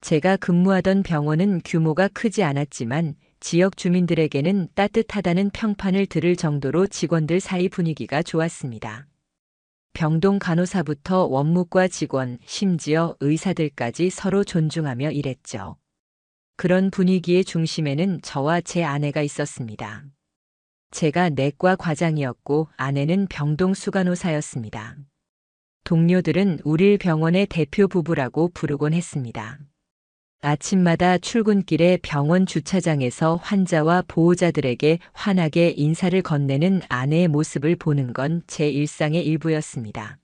제가 근무하던 병원은 규모가 크지 않았지만 지역 주민들에게는 따뜻하다는 평판을 들을 정도로 직원들 사이 분위기가 좋았습니다. 병동 간호사부터 원무과 직원, 심지어 의사들까지 서로 존중하며 일했죠. 그런 분위기의 중심에는 저와 제 아내가 있었습니다. 제가 내과 과장이었고 아내는 병동 수간호사였습니다. 동료들은 우릴 병원의 대표 부부라고 부르곤 했습니다. 아침마다 출근길에 병원 주차장에서 환자와 보호자들에게 환하게 인사를 건네는 아내의 모습을 보는 건 제 일상의 일부였습니다.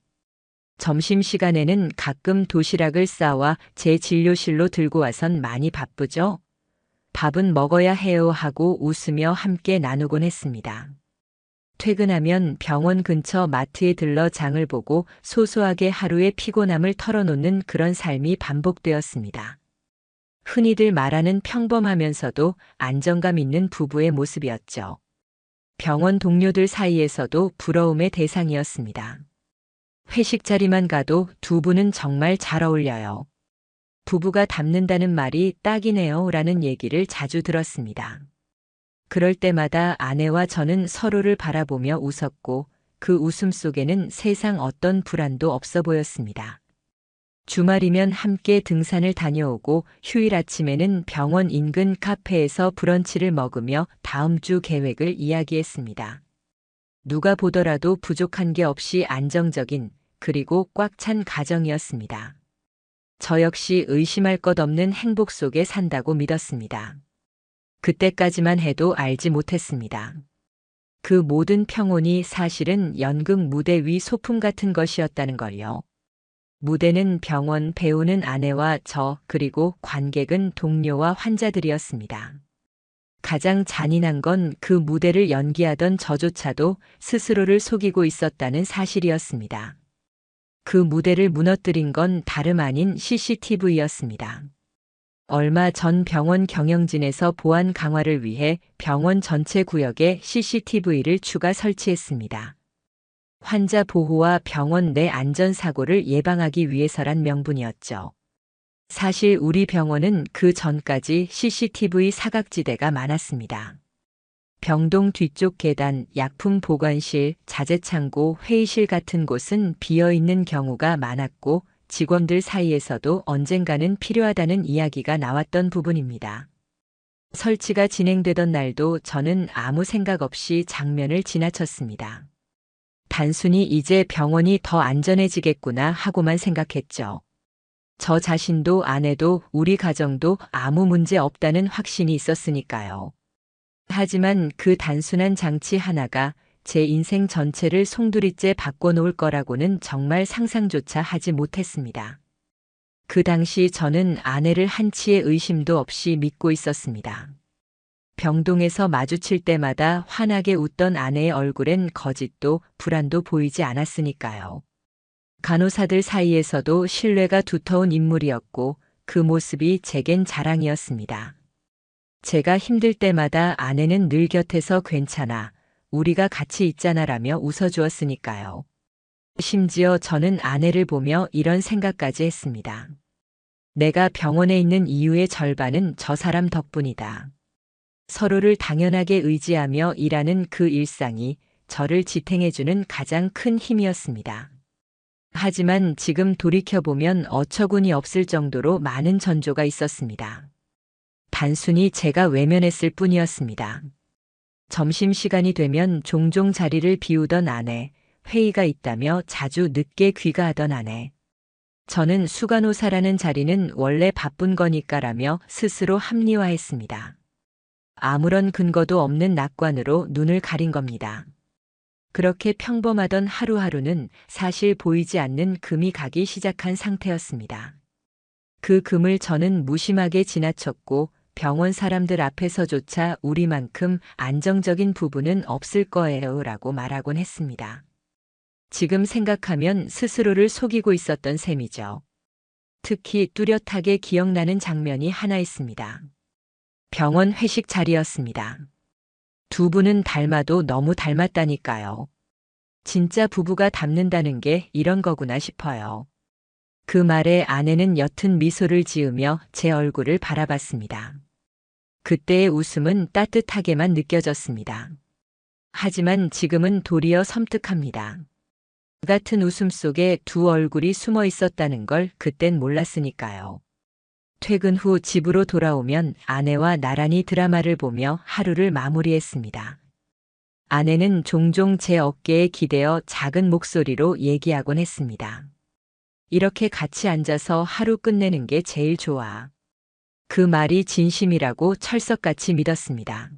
점심시간에는 가끔 도시락을 싸와 제 진료실로 들고 와선 많이 바쁘죠? 밥은 먹어야 해요 하고 웃으며 함께 나누곤 했습니다. 퇴근하면 병원 근처 마트에 들러 장을 보고 소소하게 하루의 피곤함을 털어놓는 그런 삶이 반복되었습니다. 흔히들 말하는 평범하면서도 안정감 있는 부부의 모습이었죠. 병원 동료들 사이에서도 부러움의 대상이었습니다. 회식 자리만 가도 두 분은 정말 잘 어울려요. 부부가 닮는다는 말이 딱이네요 라는 얘기를 자주 들었습니다. 그럴 때마다 아내와 저는 서로를 바라보며 웃었고 그 웃음 속에는 세상 어떤 불안도 없어 보였습니다. 주말이면 함께 등산을 다녀오고 휴일 아침에는 병원 인근 카페에서 브런치를 먹으며 다음 주 계획을 이야기했습니다. 누가 보더라도 부족한 게 없이 안정적인 그리고 꽉 찬 가정이었습니다. 저 역시 의심할 것 없는 행복 속에 산다고 믿었습니다. 그때까지만 해도 알지 못했습니다. 그 모든 평온이 사실은 연극 무대 위 소품 같은 것이었다는 걸요. 무대는 병원, 배우는 아내와 저, 그리고 관객은 동료와 환자들이었습니다. 가장 잔인한 건 그 무대를 연기하던 저조차도 스스로를 속이고 있었다는 사실이었습니다. 그 무대를 무너뜨린 건 다름 아닌 CCTV였습니다. 얼마 전 병원 경영진에서 보안 강화를 위해 병원 전체 구역에 CCTV를 추가 설치했습니다. 환자 보호와 병원 내 안전사고를 예방하기 위해서란 명분이었죠. 사실 우리 병원은 그 전까지 CCTV 사각지대가 많았습니다. 병동 뒤쪽 계단, 약품 보관실, 자재창고, 회의실 같은 곳은 비어있는 경우가 많았고 직원들 사이에서도 언젠가는 필요하다는 이야기가 나왔던 부분입니다. 설치가 진행되던 날도 저는 아무 생각 없이 장면을 지나쳤습니다. 단순히 이제 병원이 더 안전해지겠구나 하고만 생각했죠. 저 자신도 아내도 우리 가정도 아무 문제 없다는 확신이 있었으니까요. 하지만 그 단순한 장치 하나가 제 인생 전체를 송두리째 바꿔놓을 거라고는 정말 상상조차 하지 못했습니다. 그 당시 저는 아내를 한치의 의심도 없이 믿고 있었습니다. 병동에서 마주칠 때마다 환하게 웃던 아내의 얼굴엔 거짓도 불안도 보이지 않았으니까요. 간호사들 사이에서도 신뢰가 두터운 인물이었고 그 모습이 제겐 자랑이었습니다. 제가 힘들 때마다 아내는 늘 곁에서 괜찮아, 우리가 같이 있잖아라며 웃어주었으니까요. 심지어 저는 아내를 보며 이런 생각까지 했습니다. 내가 병원에 있는 이유의 절반은 저 사람 덕분이다. 서로를 당연하게 의지하며 일하는 그 일상이 저를 지탱해주는 가장 큰 힘이었습니다. 하지만 지금 돌이켜보면 어처구니 없을 정도로 많은 전조가 있었습니다. 단순히 제가 외면했을 뿐이었습니다. 점심시간이 되면 종종 자리를 비우던 아내, 회의가 있다며 자주 늦게 귀가하던 아내. 저는 수간호사라는 자리는 원래 바쁜 거니까라며 스스로 합리화했습니다. 아무런 근거도 없는 낙관으로 눈을 가린 겁니다. 그렇게 평범하던 하루하루는 사실 보이지 않는 금이 가기 시작한 상태였습니다. 그 금을 저는 무심하게 지나쳤고 병원 사람들 앞에서조차 우리만큼 안정적인 부부는 없을 거예요 라고 말하곤 했습니다. 지금 생각하면 스스로를 속이고 있었던 셈이죠. 특히 뚜렷하게 기억나는 장면이 하나 있습니다. 병원 회식 자리였습니다. 두 분은 닮아도 너무 닮았다니까요. 진짜 부부가 닮는다는 게 이런 거구나 싶어요. 그 말에 아내는 옅은 미소를 지으며 제 얼굴을 바라봤습니다. 그때의 웃음은 따뜻하게만 느껴졌습니다. 하지만 지금은 도리어 섬뜩합니다. 그 같은 웃음 속에 두 얼굴이 숨어 있었다는 걸 그땐 몰랐으니까요. 퇴근 후 집으로 돌아오면 아내와 나란히 드라마를 보며 하루를 마무리했습니다. 아내는 종종 제 어깨에 기대어 작은 목소리로 얘기하곤 했습니다. 이렇게 같이 앉아서 하루 끝내는 게 제일 좋아. 그 말이 진심이라고 철석같이 믿었습니다.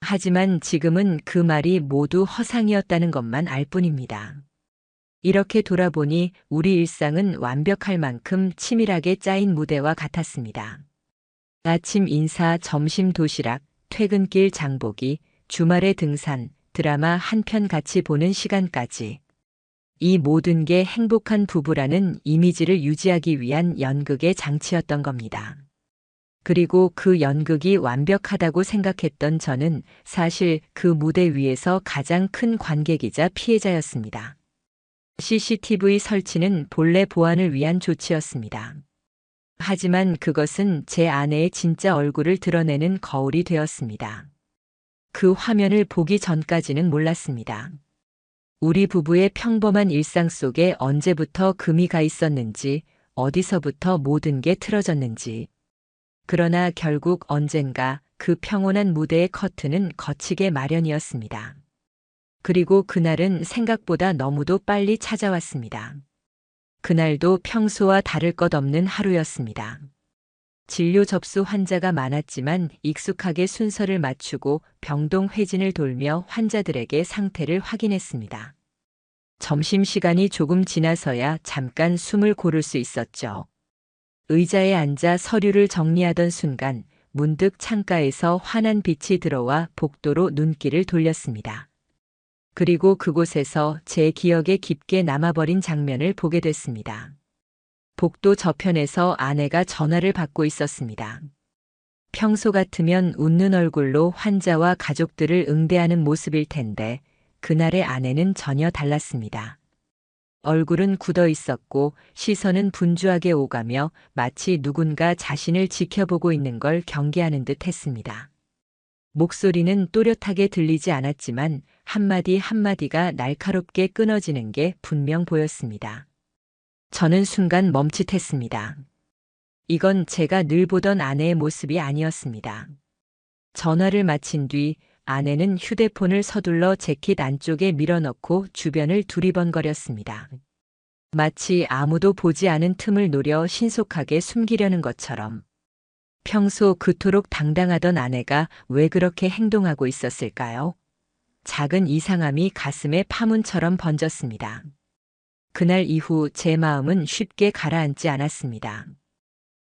하지만 지금은 그 말이 모두 허상이었다는 것만 알 뿐입니다. 이렇게 돌아보니 우리 일상은 완벽할 만큼 치밀하게 짜인 무대와 같았습니다. 아침 인사, 점심 도시락, 퇴근길 장보기, 주말에 등산, 드라마 한 편 같이 보는 시간까지. 이 모든 게 행복한 부부라는 이미지를 유지하기 위한 연극의 장치였던 겁니다. 그리고 그 연극이 완벽하다고 생각했던 저는 사실 그 무대 위에서 가장 큰 관객이자 피해자였습니다. CCTV 설치는 본래 보안을 위한 조치였습니다. 하지만 그것은 제 아내의 진짜 얼굴을 드러내는 거울이 되었습니다. 그 화면을 보기 전까지는 몰랐습니다. 우리 부부의 평범한 일상 속에 언제부터 금이 가 있었는지, 어디서부터 모든 게 틀어졌는지. 그러나 결국 언젠가 그 평온한 무대의 커튼은 거치게 마련이었습니다. 그리고 그날은 생각보다 너무도 빨리 찾아왔습니다. 그날도 평소와 다를 것 없는 하루였습니다. 진료 접수 환자가 많았지만 익숙하게 순서를 맞추고 병동 회진을 돌며 환자들에게 상태를 확인했습니다. 점심시간이 조금 지나서야 잠깐 숨을 고를 수 있었죠. 의자에 앉아 서류를 정리하던 순간 문득 창가에서 환한 빛이 들어와 복도로 눈길을 돌렸습니다. 그리고 그곳에서 제 기억에 깊게 남아버린 장면을 보게 됐습니다. 복도 저편에서 아내가 전화를 받고 있었습니다. 평소 같으면 웃는 얼굴로 환자와 가족들을 응대하는 모습일 텐데 그날의 아내는 전혀 달랐습니다. 얼굴은 굳어 있었고 시선은 분주하게 오가며 마치 누군가 자신을 지켜보고 있는 걸 경계하는 듯 했습니다. 목소리는 또렷하게 들리지 않았지만 한마디 한마디가 날카롭게 끊어지는 게 분명 보였습니다. 저는 순간 멈칫했습니다. 이건 제가 늘 보던 아내의 모습이 아니었습니다. 전화를 마친 뒤 아내는 휴대폰을 서둘러 재킷 안쪽에 밀어넣고 주변을 두리번거렸습니다. 마치 아무도 보지 않은 틈을 노려 신속하게 숨기려는 것처럼. 평소 그토록 당당하던 아내가 왜 그렇게 행동하고 있었을까요? 작은 이상함이 가슴에 파문처럼 번졌습니다. 그날 이후 제 마음은 쉽게 가라앉지 않았습니다.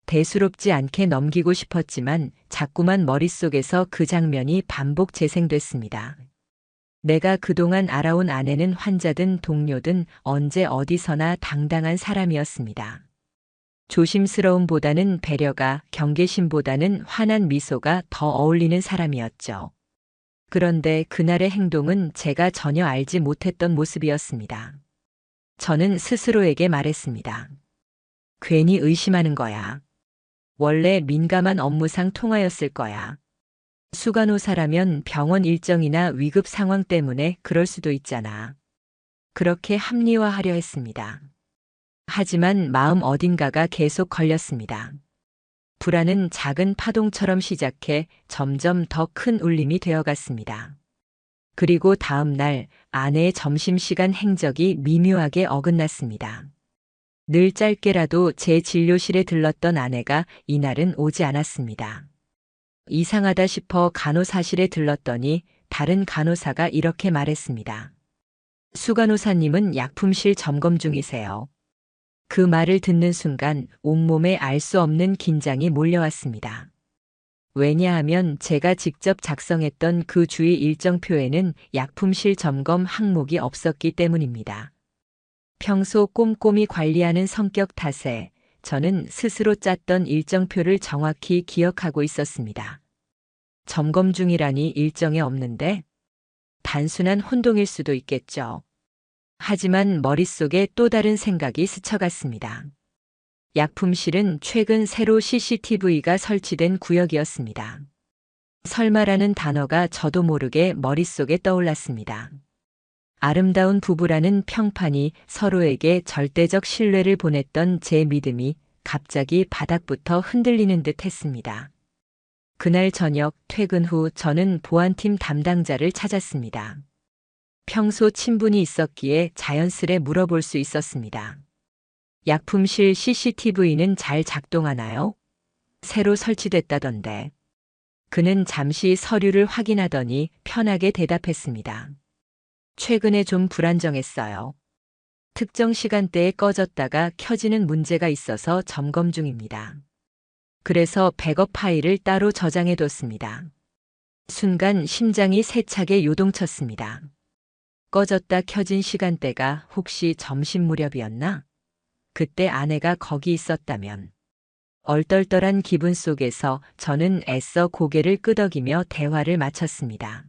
대수롭지 않게 넘기고 싶었지만 자꾸만 머릿속에서 그 장면이 반복 재생됐습니다. 내가 그동안 알아온 아내는 환자든 동료든 언제 어디서나 당당한 사람이었습니다. 조심스러움보다는 배려가, 경계심보다는 환한 미소가 더 어울리는 사람이었죠. 그런데 그날의 행동은 제가 전혀 알지 못했던 모습이었습니다. 저는 스스로에게 말했습니다. 괜히 의심하는 거야. 원래 민감한 업무상 통화였을 거야. 수간호사라면 병원 일정이나 위급 상황 때문에 그럴 수도 있잖아. 그렇게 합리화하려 했습니다. 하지만 마음 어딘가가 계속 걸렸습니다. 불안은 작은 파동처럼 시작해 점점 더 큰 울림이 되어갔습니다. 그리고 다음 날 아내의 점심시간 행적이 미묘하게 어긋났습니다. 늘 짧게라도 제 진료실에 들렀던 아내가 이날은 오지 않았습니다. 이상하다 싶어 간호사실에 들렀더니 다른 간호사가 이렇게 말했습니다. 수간호사님은 약품실 점검 중이세요. 그 말을 듣는 순간 온몸에 알 수 없는 긴장이 몰려왔습니다. 왜냐하면 제가 직접 작성했던 그 주의 일정표에는 약품실 점검 항목이 없었기 때문입니다. 평소 꼼꼼히 관리하는 성격 탓에 저는 스스로 짰던 일정표를 정확히 기억하고 있었습니다. 점검 중이라니 일정에 없는데? 단순한 혼동일 수도 있겠죠. 하지만 머릿속에 또 다른 생각이 스쳐갔습니다. 약품실은 최근 새로 CCTV가 설치된 구역이었습니다. 설마라는 단어가 저도 모르게 머릿속에 떠올랐습니다. 아름다운 부부라는 평판이 서로에게 절대적 신뢰를 보냈던 제 믿음이 갑자기 바닥부터 흔들리는 듯 했습니다. 그날 저녁 퇴근 후 저는 보안팀 담당자를 찾았습니다. 평소 친분이 있었기에 자연스레 물어볼 수 있었습니다. 약품실 CCTV는 잘 작동하나요? 새로 설치됐다던데. 그는 잠시 서류를 확인하더니 편하게 대답했습니다. 최근에 좀 불안정했어요. 특정 시간대에 꺼졌다가 켜지는 문제가 있어서 점검 중입니다. 그래서 백업 파일을 따로 저장해 뒀습니다. 순간 심장이 세차게 요동쳤습니다. 꺼졌다 켜진 시간대가 혹시 점심 무렵이었나? 그때 아내가 거기 있었다면. 얼떨떨한 기분 속에서 저는 애써 고개를 끄덕이며 대화를 마쳤습니다.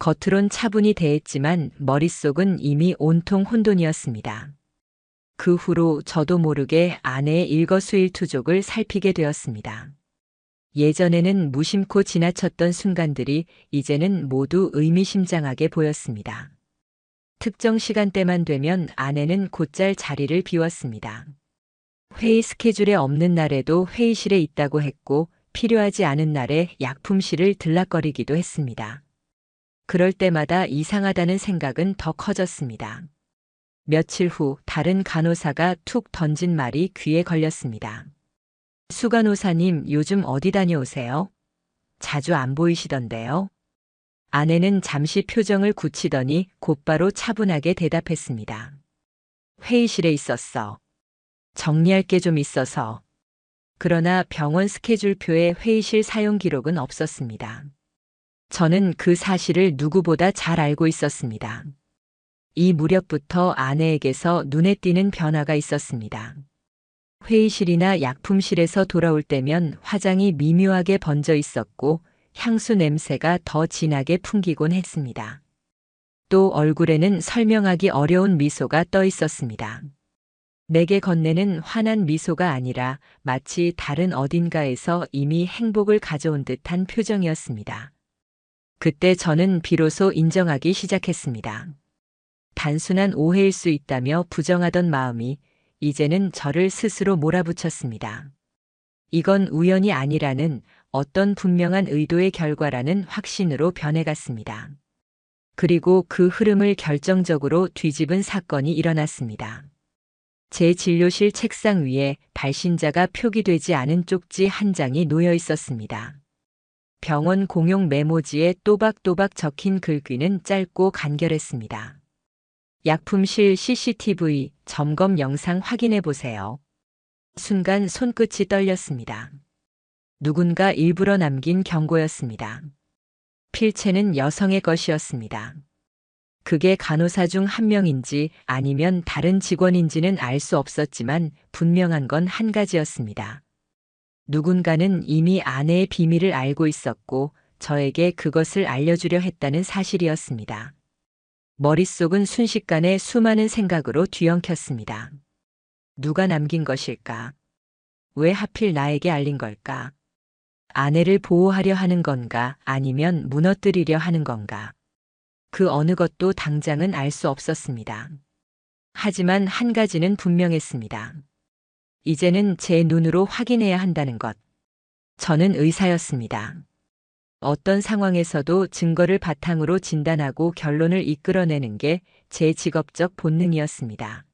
겉으론 차분히 대했지만 머릿속은 이미 온통 혼돈이었습니다. 그 후로 저도 모르게 아내의 일거수일투족을 살피게 되었습니다. 예전에는 무심코 지나쳤던 순간들이 이제는 모두 의미심장하게 보였습니다. 특정 시간대만 되면 아내는 곧잘 자리를 비웠습니다. 회의 스케줄에 없는 날에도 회의실에 있다고 했고 필요하지 않은 날에 약품실을 들락거리기도 했습니다. 그럴 때마다 이상하다는 생각은 더 커졌습니다. 며칠 후 다른 간호사가 툭 던진 말이 귀에 걸렸습니다. 수 간호사님 요즘 어디 다녀오세요? 자주 안 보이시던데요? 아내는 잠시 표정을 굳히더니 곧바로 차분하게 대답했습니다. 회의실에 있었어. 정리할 게 좀 있어서. 그러나 병원 스케줄표에 회의실 사용 기록은 없었습니다. 저는 그 사실을 누구보다 잘 알고 있었습니다. 이 무렵부터 아내에게서 눈에 띄는 변화가 있었습니다. 회의실이나 약품실에서 돌아올 때면 화장이 미묘하게 번져 있었고 향수 냄새가 더 진하게 풍기곤 했습니다. 또 얼굴에는 설명하기 어려운 미소가 떠 있었습니다. 내게 건네는 환한 미소가 아니라 마치 다른 어딘가에서 이미 행복을 가져온 듯한 표정이었습니다. 그때 저는 비로소 인정하기 시작했습니다. 단순한 오해일 수 있다며 부정하던 마음이 이제는 저를 스스로 몰아붙였습니다. 이건 우연이 아니라는 어떤 분명한 의도의 결과라는 확신으로 변해갔습니다. 그리고 그 흐름을 결정적으로 뒤집은 사건이 일어났습니다. 제 진료실 책상 위에 발신자가 표기되지 않은 쪽지 한 장이 놓여 있었습니다. 병원 공용 메모지에 또박또박 적힌 글귀는 짧고 간결했습니다. 약품실 CCTV 점검 영상 확인해 보세요. 순간 손끝이 떨렸습니다. 누군가 일부러 남긴 경고였습니다. 필체는 여성의 것이었습니다. 그게 간호사 중 한 명인지 아니면 다른 직원인지는 알 수 없었지만 분명한 건 한 가지였습니다. 누군가는 이미 아내의 비밀을 알고 있었고 저에게 그것을 알려주려 했다는 사실이었습니다. 머릿속은 순식간에 수많은 생각으로 뒤엉켰습니다. 누가 남긴 것일까? 왜 하필 나에게 알린 걸까? 아내를 보호하려 하는 건가 아니면 무너뜨리려 하는 건가? 그 어느 것도 당장은 알 수 없었습니다. 하지만 한 가지는 분명했습니다. 이제는 제 눈으로 확인해야 한다는 것. 저는 의사였습니다. 어떤 상황에서도 증거를 바탕으로 진단하고 결론을 이끌어내는 게 제 직업적 본능이었습니다.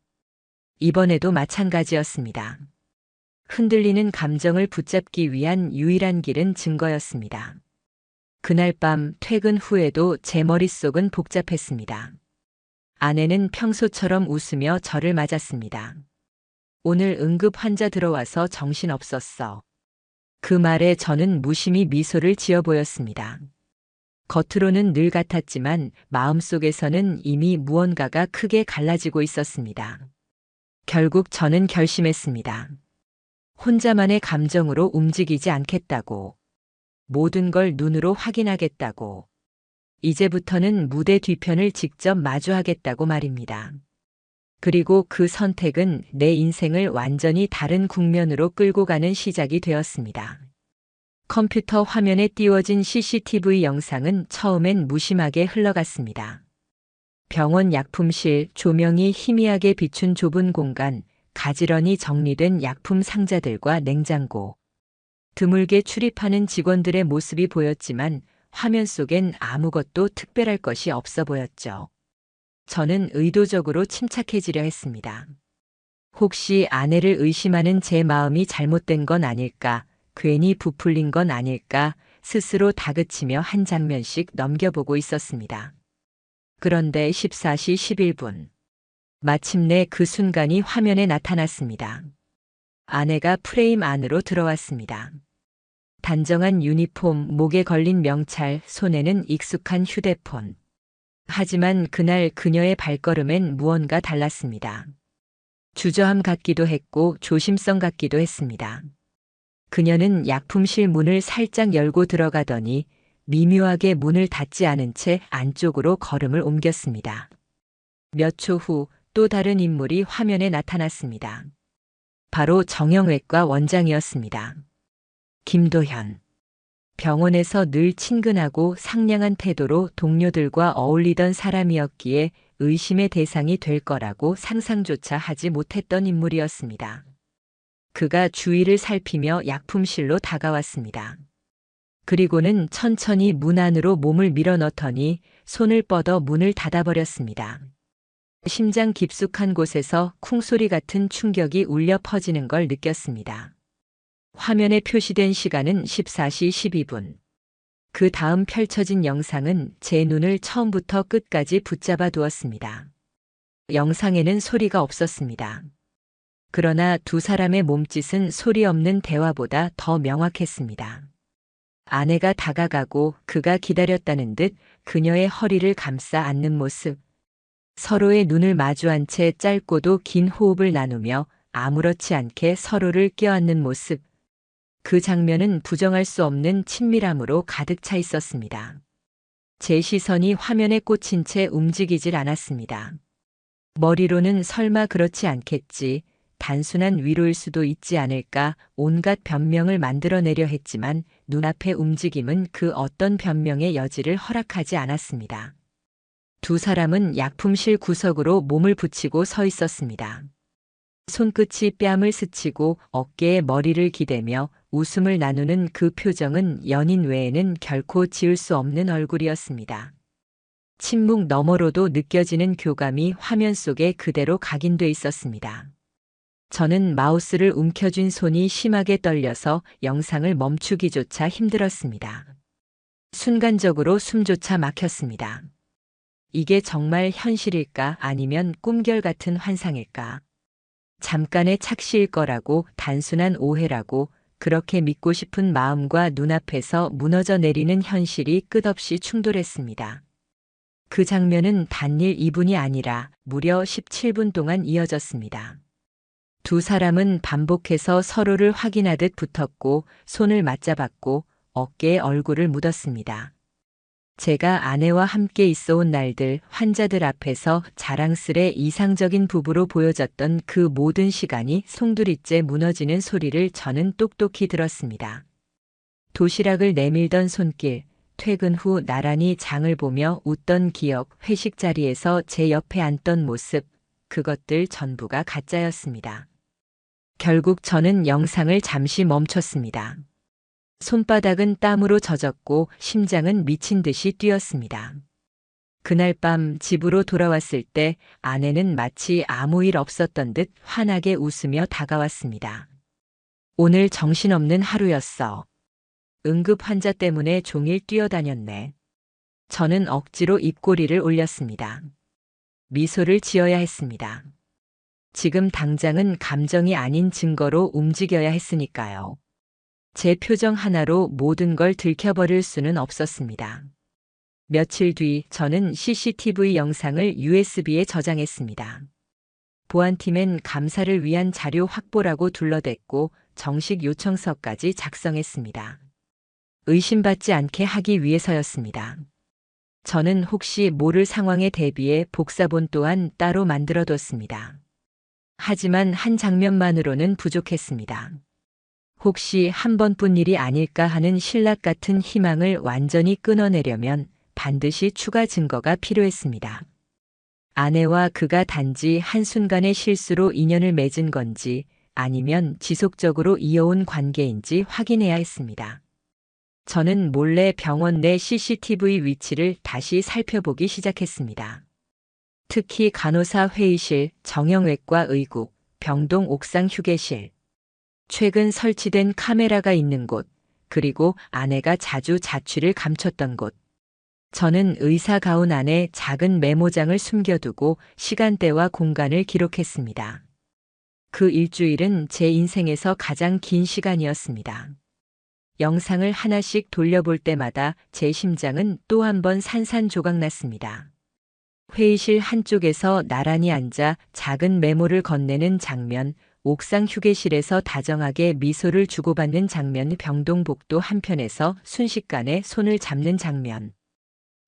이번에도 마찬가지였습니다. 흔들리는 감정을 붙잡기 위한 유일한 길은 증거였습니다. 그날 밤 퇴근 후에도 제 머릿속은 복잡했습니다. 아내는 평소처럼 웃으며 저를 맞았습니다. 오늘 응급 환자 들어와서 정신없었어. 그 말에 저는 무심히 미소를 지어 보였습니다. 겉으로는 늘 같았지만 마음속에서는 이미 무언가가 크게 갈라지고 있었습니다. 결국 저는 결심했습니다. 혼자만의 감정으로 움직이지 않겠다고. 모든 걸 눈으로 확인하겠다고. 이제부터는 무대 뒤편을 직접 마주하겠다고 말입니다. 그리고 그 선택은 내 인생을 완전히 다른 국면으로 끌고 가는 시작이 되었습니다. 컴퓨터 화면에 띄워진 CCTV 영상은 처음엔 무심하게 흘러갔습니다. 병원 약품실, 조명이 희미하게 비춘 좁은 공간, 가지런히 정리된 약품 상자들과 냉장고. 드물게 출입하는 직원들의 모습이 보였지만 화면 속엔 아무것도 특별할 것이 없어 보였죠. 저는 의도적으로 침착해지려 했습니다. 혹시 아내를 의심하는 제 마음이 잘못된 건 아닐까, 괜히 부풀린 건 아닐까 스스로 다그치며 한 장면씩 넘겨보고 있었습니다. 그런데 14시 11분. 마침내 그 순간이 화면에 나타났습니다. 아내가 프레임 안으로 들어왔습니다. 단정한 유니폼, 목에 걸린 명찰, 손에는 익숙한 휴대폰. 하지만 그날 그녀의 발걸음엔 무언가 달랐습니다. 주저함 같기도 했고 조심성 같기도 했습니다. 그녀는 약품실 문을 살짝 열고 들어가더니 미묘하게 문을 닫지 않은 채 안쪽으로 걸음을 옮겼습니다. 몇 초 후 또 다른 인물이 화면에 나타났습니다. 바로 정형외과 원장이었습니다. 김도현. 병원에서 늘 친근하고 상냥한 태도로 동료들과 어울리던 사람이었기에 의심의 대상이 될 거라고 상상조차 하지 못했던 인물이었습니다. 그가 주위를 살피며 약품실로 다가왔습니다. 그리고는 천천히 문 안으로 몸을 밀어넣더니 손을 뻗어 문을 닫아버렸습니다. 심장 깊숙한 곳에서 쿵소리 같은 충격이 울려 퍼지는 걸 느꼈습니다. 화면에 표시된 시간은 14시 12분. 그 다음 펼쳐진 영상은 제 눈을 처음부터 끝까지 붙잡아 두었습니다. 영상에는 소리가 없었습니다. 그러나 두 사람의 몸짓은 소리 없는 대화보다 더 명확했습니다. 아내가 다가가고 그가 기다렸다는 듯 그녀의 허리를 감싸 안는 모습. 서로의 눈을 마주한 채 짧고도 긴 호흡을 나누며 아무렇지 않게 서로를 껴안는 모습. 그 장면은 부정할 수 없는 친밀함으로 가득 차 있었습니다. 제 시선이 화면에 꽂힌 채 움직이질 않았습니다. 머리로는 설마 그렇지 않겠지, 단순한 위로일 수도 있지 않을까 온갖 변명을 만들어내려 했지만 눈앞의 움직임은 그 어떤 변명의 여지를 허락하지 않았습니다. 두 사람은 약품실 구석으로 몸을 붙이고 서 있었습니다. 손끝이 뺨을 스치고 어깨에 머리를 기대며 웃음을 나누는 그 표정은 연인 외에는 결코 지을 수 없는 얼굴이었습니다. 침묵 너머로도 느껴지는 교감이 화면 속에 그대로 각인돼 있었습니다. 저는 마우스를 움켜쥔 손이 심하게 떨려서 영상을 멈추기조차 힘들었습니다. 순간적으로 숨조차 막혔습니다. 이게 정말 현실일까 아니면 꿈결 같은 환상일까? 잠깐의 착시일 거라고, 단순한 오해라고, 그렇게 믿고 싶은 마음과 눈앞에서 무너져 내리는 현실이 끝없이 충돌했습니다. 그 장면은 단일 2분이 아니라 무려 17분 동안 이어졌습니다. 두 사람은 반복해서 서로를 확인하듯 붙었고 손을 맞잡았고 어깨에 얼굴을 묻었습니다. 제가 아내와 함께 있어온 날들, 환자들 앞에서 자랑스레 이상적인 부부로 보여졌던 그 모든 시간이 송두리째 무너지는 소리를 저는 똑똑히 들었습니다. 도시락을 내밀던 손길, 퇴근 후 나란히 장을 보며 웃던 기억, 회식 자리에서 제 옆에 앉던 모습, 그것들 전부가 가짜였습니다. 결국 저는 영상을 잠시 멈췄습니다. 손바닥은 땀으로 젖었고 심장은 미친 듯이 뛰었습니다. 그날 밤 집으로 돌아왔을 때 아내는 마치 아무 일 없었던 듯 환하게 웃으며 다가왔습니다. 오늘 정신없는 하루였어. 응급 환자 때문에 종일 뛰어다녔네. 저는 억지로 입꼬리를 올렸습니다. 미소를 지어야 했습니다. 지금 당장은 감정이 아닌 증거로 움직여야 했으니까요. 제 표정 하나로 모든 걸 들켜버릴 수는 없었습니다. 며칠 뒤 저는 CCTV 영상을 USB에 저장했습니다. 보안팀엔 감사를 위한 자료 확보라고 둘러댔고 정식 요청서까지 작성했습니다. 의심받지 않게 하기 위해서였습니다. 저는 혹시 모를 상황에 대비해 복사본 또한 따로 만들어뒀습니다. 하지만 한 장면만으로는 부족했습니다. 혹시 한 번뿐 일이 아닐까 하는 신락 같은 희망을 완전히 끊어내려면 반드시 추가 증거가 필요했습니다. 아내와 그가 단지 한순간의 실수로 인연을 맺은 건지 아니면 지속적으로 이어온 관계인지 확인해야 했습니다. 저는 몰래 병원 내 CCTV 위치를 다시 살펴보기 시작했습니다. 특히 간호사 회의실, 정형외과 의국, 병동 옥상 휴게실, 최근 설치된 카메라가 있는 곳, 그리고 아내가 자주 자취를 감췄던 곳. 저는 의사 가운 안에 작은 메모장을 숨겨두고 시간대와 공간을 기록했습니다. 그 일주일은 제 인생에서 가장 긴 시간이었습니다. 영상을 하나씩 돌려볼 때마다 제 심장은 또 한 번 산산조각났습니다. 회의실 한쪽에서 나란히 앉아 작은 메모를 건네는 장면, 옥상 휴게실에서 다정하게 미소를 주고받는 장면, 병동 복도 한편에서 순식간에 손을 잡는 장면.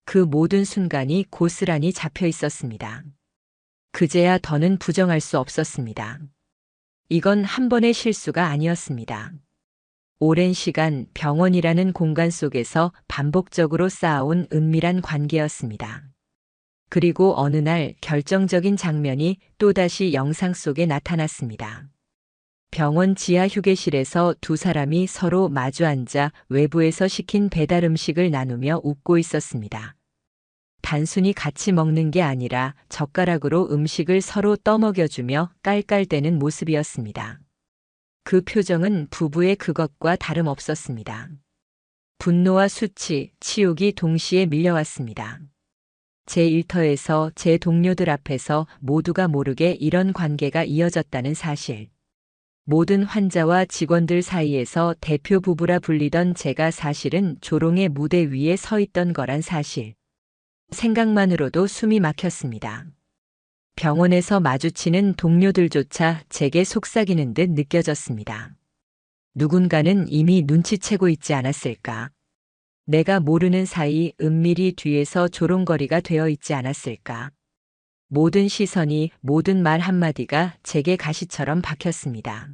그 모든 순간이 고스란히 잡혀 있었습니다. 그제야 더는 부정할 수 없었습니다. 이건 한 번의 실수가 아니었습니다. 오랜 시간 병원이라는 공간 속에서 반복적으로 쌓아온 은밀한 관계였습니다. 그리고 어느 날 결정적인 장면이 또다시 영상 속에 나타났습니다. 병원 지하 휴게실에서 두 사람이 서로 마주 앉아 외부에서 시킨 배달 음식을 나누며 웃고 있었습니다. 단순히 같이 먹는 게 아니라 젓가락으로 음식을 서로 떠먹여주며 깔깔대는 모습이었습니다. 그 표정은 부부의 그것과 다름없었습니다. 분노와 수치, 치욕이 동시에 밀려왔습니다. 제 일터에서 제 동료들 앞에서 모두가 모르게 이런 관계가 이어졌다는 사실. 모든 환자와 직원들 사이에서 대표 부부라 불리던 제가 사실은 조롱의 무대 위에 서 있던 거란 사실. 생각만으로도 숨이 막혔습니다. 병원에서 마주치는 동료들조차 제게 속삭이는 듯 느껴졌습니다. 누군가는 이미 눈치채고 있지 않았을까? 내가 모르는 사이 은밀히 뒤에서 조롱거리가 되어 있지 않았을까? 모든 시선이, 모든 말 한마디가 제게 가시처럼 박혔습니다.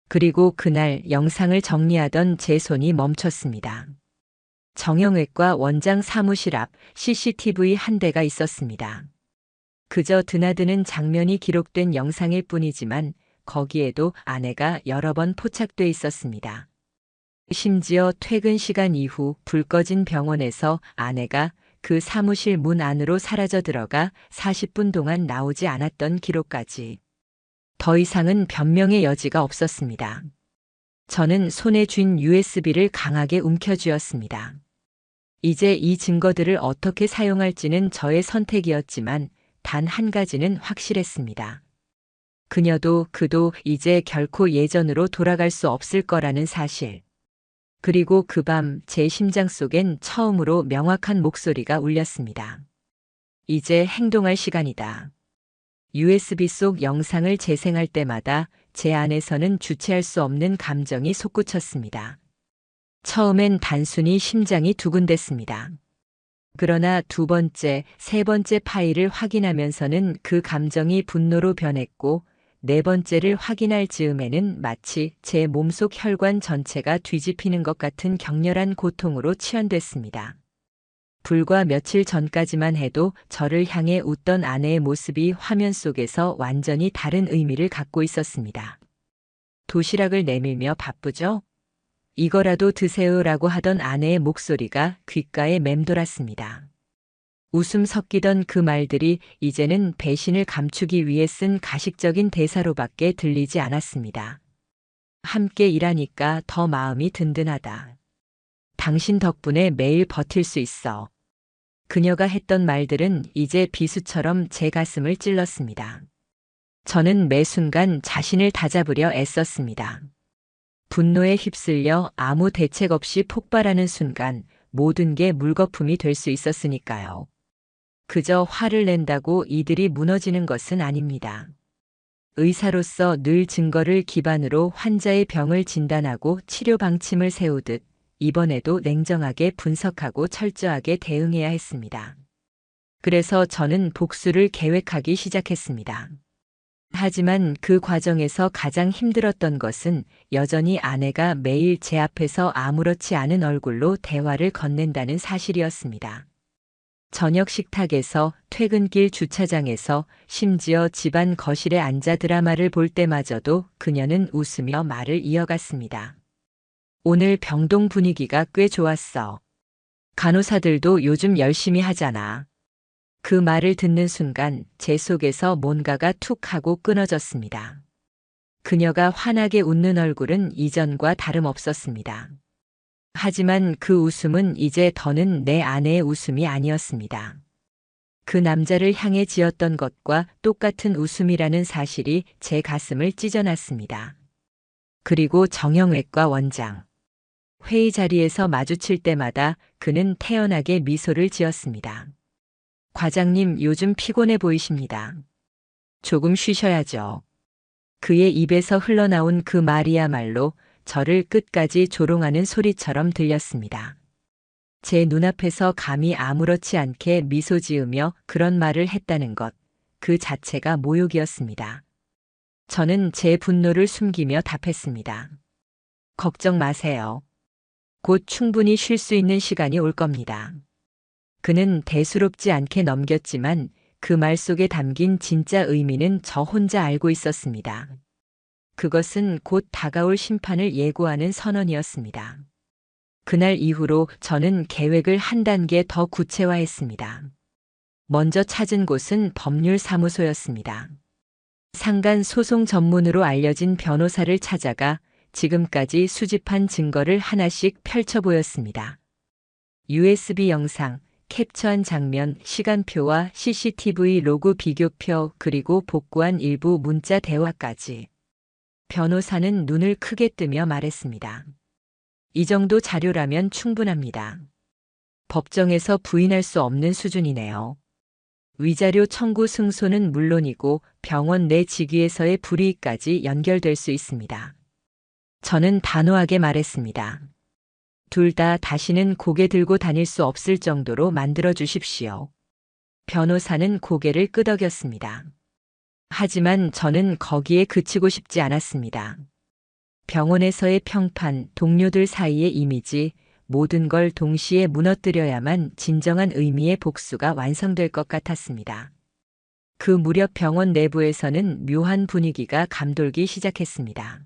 그리고 그날 영상을 정리하던 제 손이 멈췄습니다. 정형외과 원장 사무실 앞 CCTV 한 대가 있었습니다. 그저 드나드는 장면이 기록된 영상일 뿐이지만 거기에도 아내가 여러 번 포착돼 있었습니다. 심지어 퇴근 시간 이후 불 꺼진 병원에서 아내가 그 사무실 문 안으로 사라져 들어가 40분 동안 나오지 않았던 기록까지. 더 이상은 변명의 여지가 없었습니다. 저는 손에 쥔 USB를 강하게 움켜쥐었습니다. 이제 이 증거들을 어떻게 사용할지는 저의 선택이었지만 단 한 가지는 확실했습니다. 그녀도 그도 이제 결코 예전으로 돌아갈 수 없을 거라는 사실. 그리고 그 밤 제 심장 속엔 처음으로 명확한 목소리가 울렸습니다. 이제 행동할 시간이다. USB 속 영상을 재생할 때마다 제 안에서는 주체할 수 없는 감정이 솟구쳤습니다. 처음엔 단순히 심장이 두근댔습니다. 그러나 두 번째, 세 번째 파일을 확인하면서는 그 감정이 분노로 변했고 네 번째를 확인할 즈음에는 마치 제 몸속 혈관 전체가 뒤집히는 것 같은 격렬한 고통으로 치환됐습니다. 불과 며칠 전까지만 해도 저를 향해 웃던 아내의 모습이 화면 속에서 완전히 다른 의미를 갖고 있었습니다. 도시락을 내밀며 바쁘죠? 이거라도 드세요라고 하던 아내의 목소리가 귓가에 맴돌았습니다. 웃음 섞이던 그 말들이 이제는 배신을 감추기 위해 쓴 가식적인 대사로밖에 들리지 않았습니다. 함께 일하니까 더 마음이 든든하다. 당신 덕분에 매일 버틸 수 있어. 그녀가 했던 말들은 이제 비수처럼 제 가슴을 찔렀습니다. 저는 매 순간 자신을 다잡으려 애썼습니다. 분노에 휩쓸려 아무 대책 없이 폭발하는 순간 모든 게 물거품이 될 수 있었으니까요. 그저 화를 낸다고 이들이 무너지는 것은 아닙니다. 의사로서 늘 증거를 기반으로 환자의 병을 진단하고 치료 방침을 세우듯 이번에도 냉정하게 분석하고 철저하게 대응해야 했습니다. 그래서 저는 복수를 계획하기 시작했습니다. 하지만 그 과정에서 가장 힘들었던 것은 여전히 아내가 매일 제 앞에서 아무렇지 않은 얼굴로 대화를 건넨다는 사실이었습니다. 저녁 식탁에서, 퇴근길 주차장에서, 심지어 집안 거실에 앉아 드라마를 볼 때마저도 그녀는 웃으며 말을 이어갔습니다. 오늘 병동 분위기가 꽤 좋았어. 간호사들도 요즘 열심히 하잖아. 그 말을 듣는 순간 제 속에서 뭔가가 툭 하고 끊어졌습니다. 그녀가 환하게 웃는 얼굴은 이전과 다름없었습니다. 하지만 그 웃음은 이제 더는 내 아내의 웃음이 아니었습니다. 그 남자를 향해 지었던 것과 똑같은 웃음이라는 사실이 제 가슴을 찢어놨습니다. 그리고 정형외과 원장. 회의 자리에서 마주칠 때마다 그는 태연하게 미소를 지었습니다. 과장님, 요즘 피곤해 보이십니다. 조금 쉬셔야죠. 그의 입에서 흘러나온 그 말이야말로 저를 끝까지 조롱하는 소리처럼 들렸습니다. 제 눈앞에서 감히 아무렇지 않게 미소 지으며 그런 말을 했다는 것, 그 자체가 모욕이었습니다. 저는 제 분노를 숨기며 답했습니다. 걱정 마세요. 곧 충분히 쉴 수 있는 시간이 올 겁니다. 그는 대수롭지 않게 넘겼지만 그 말 속에 담긴 진짜 의미는 저 혼자 알고 있었습니다. 그것은 곧 다가올 심판을 예고하는 선언이었습니다. 그날 이후로 저는 계획을 한 단계 더 구체화했습니다. 먼저 찾은 곳은 법률사무소였습니다. 상간 소송 전문으로 알려진 변호사를 찾아가 지금까지 수집한 증거를 하나씩 펼쳐 보였습니다. USB 영상, 캡처한 장면, 시간표와 CCTV 로그 비교표, 그리고 복구한 일부 문자 대화까지. 변호사는 눈을 크게 뜨며 말했습니다. 이 정도 자료라면 충분합니다. 법정에서 부인할 수 없는 수준이네요. 위자료 청구 승소는 물론이고 병원 내 직위에서의 불이익까지 연결될 수 있습니다. 저는 단호하게 말했습니다. 둘 다 다시는 고개 들고 다닐 수 없을 정도로 만들어 주십시오. 변호사는 고개를 끄덕였습니다. 하지만 저는 거기에 그치고 싶지 않았습니다. 병원에서의 평판, 동료들 사이의 이미지, 모든 걸 동시에 무너뜨려야만 진정한 의미의 복수가 완성될 것 같았습니다. 그 무렵 병원 내부에서는 묘한 분위기가 감돌기 시작했습니다.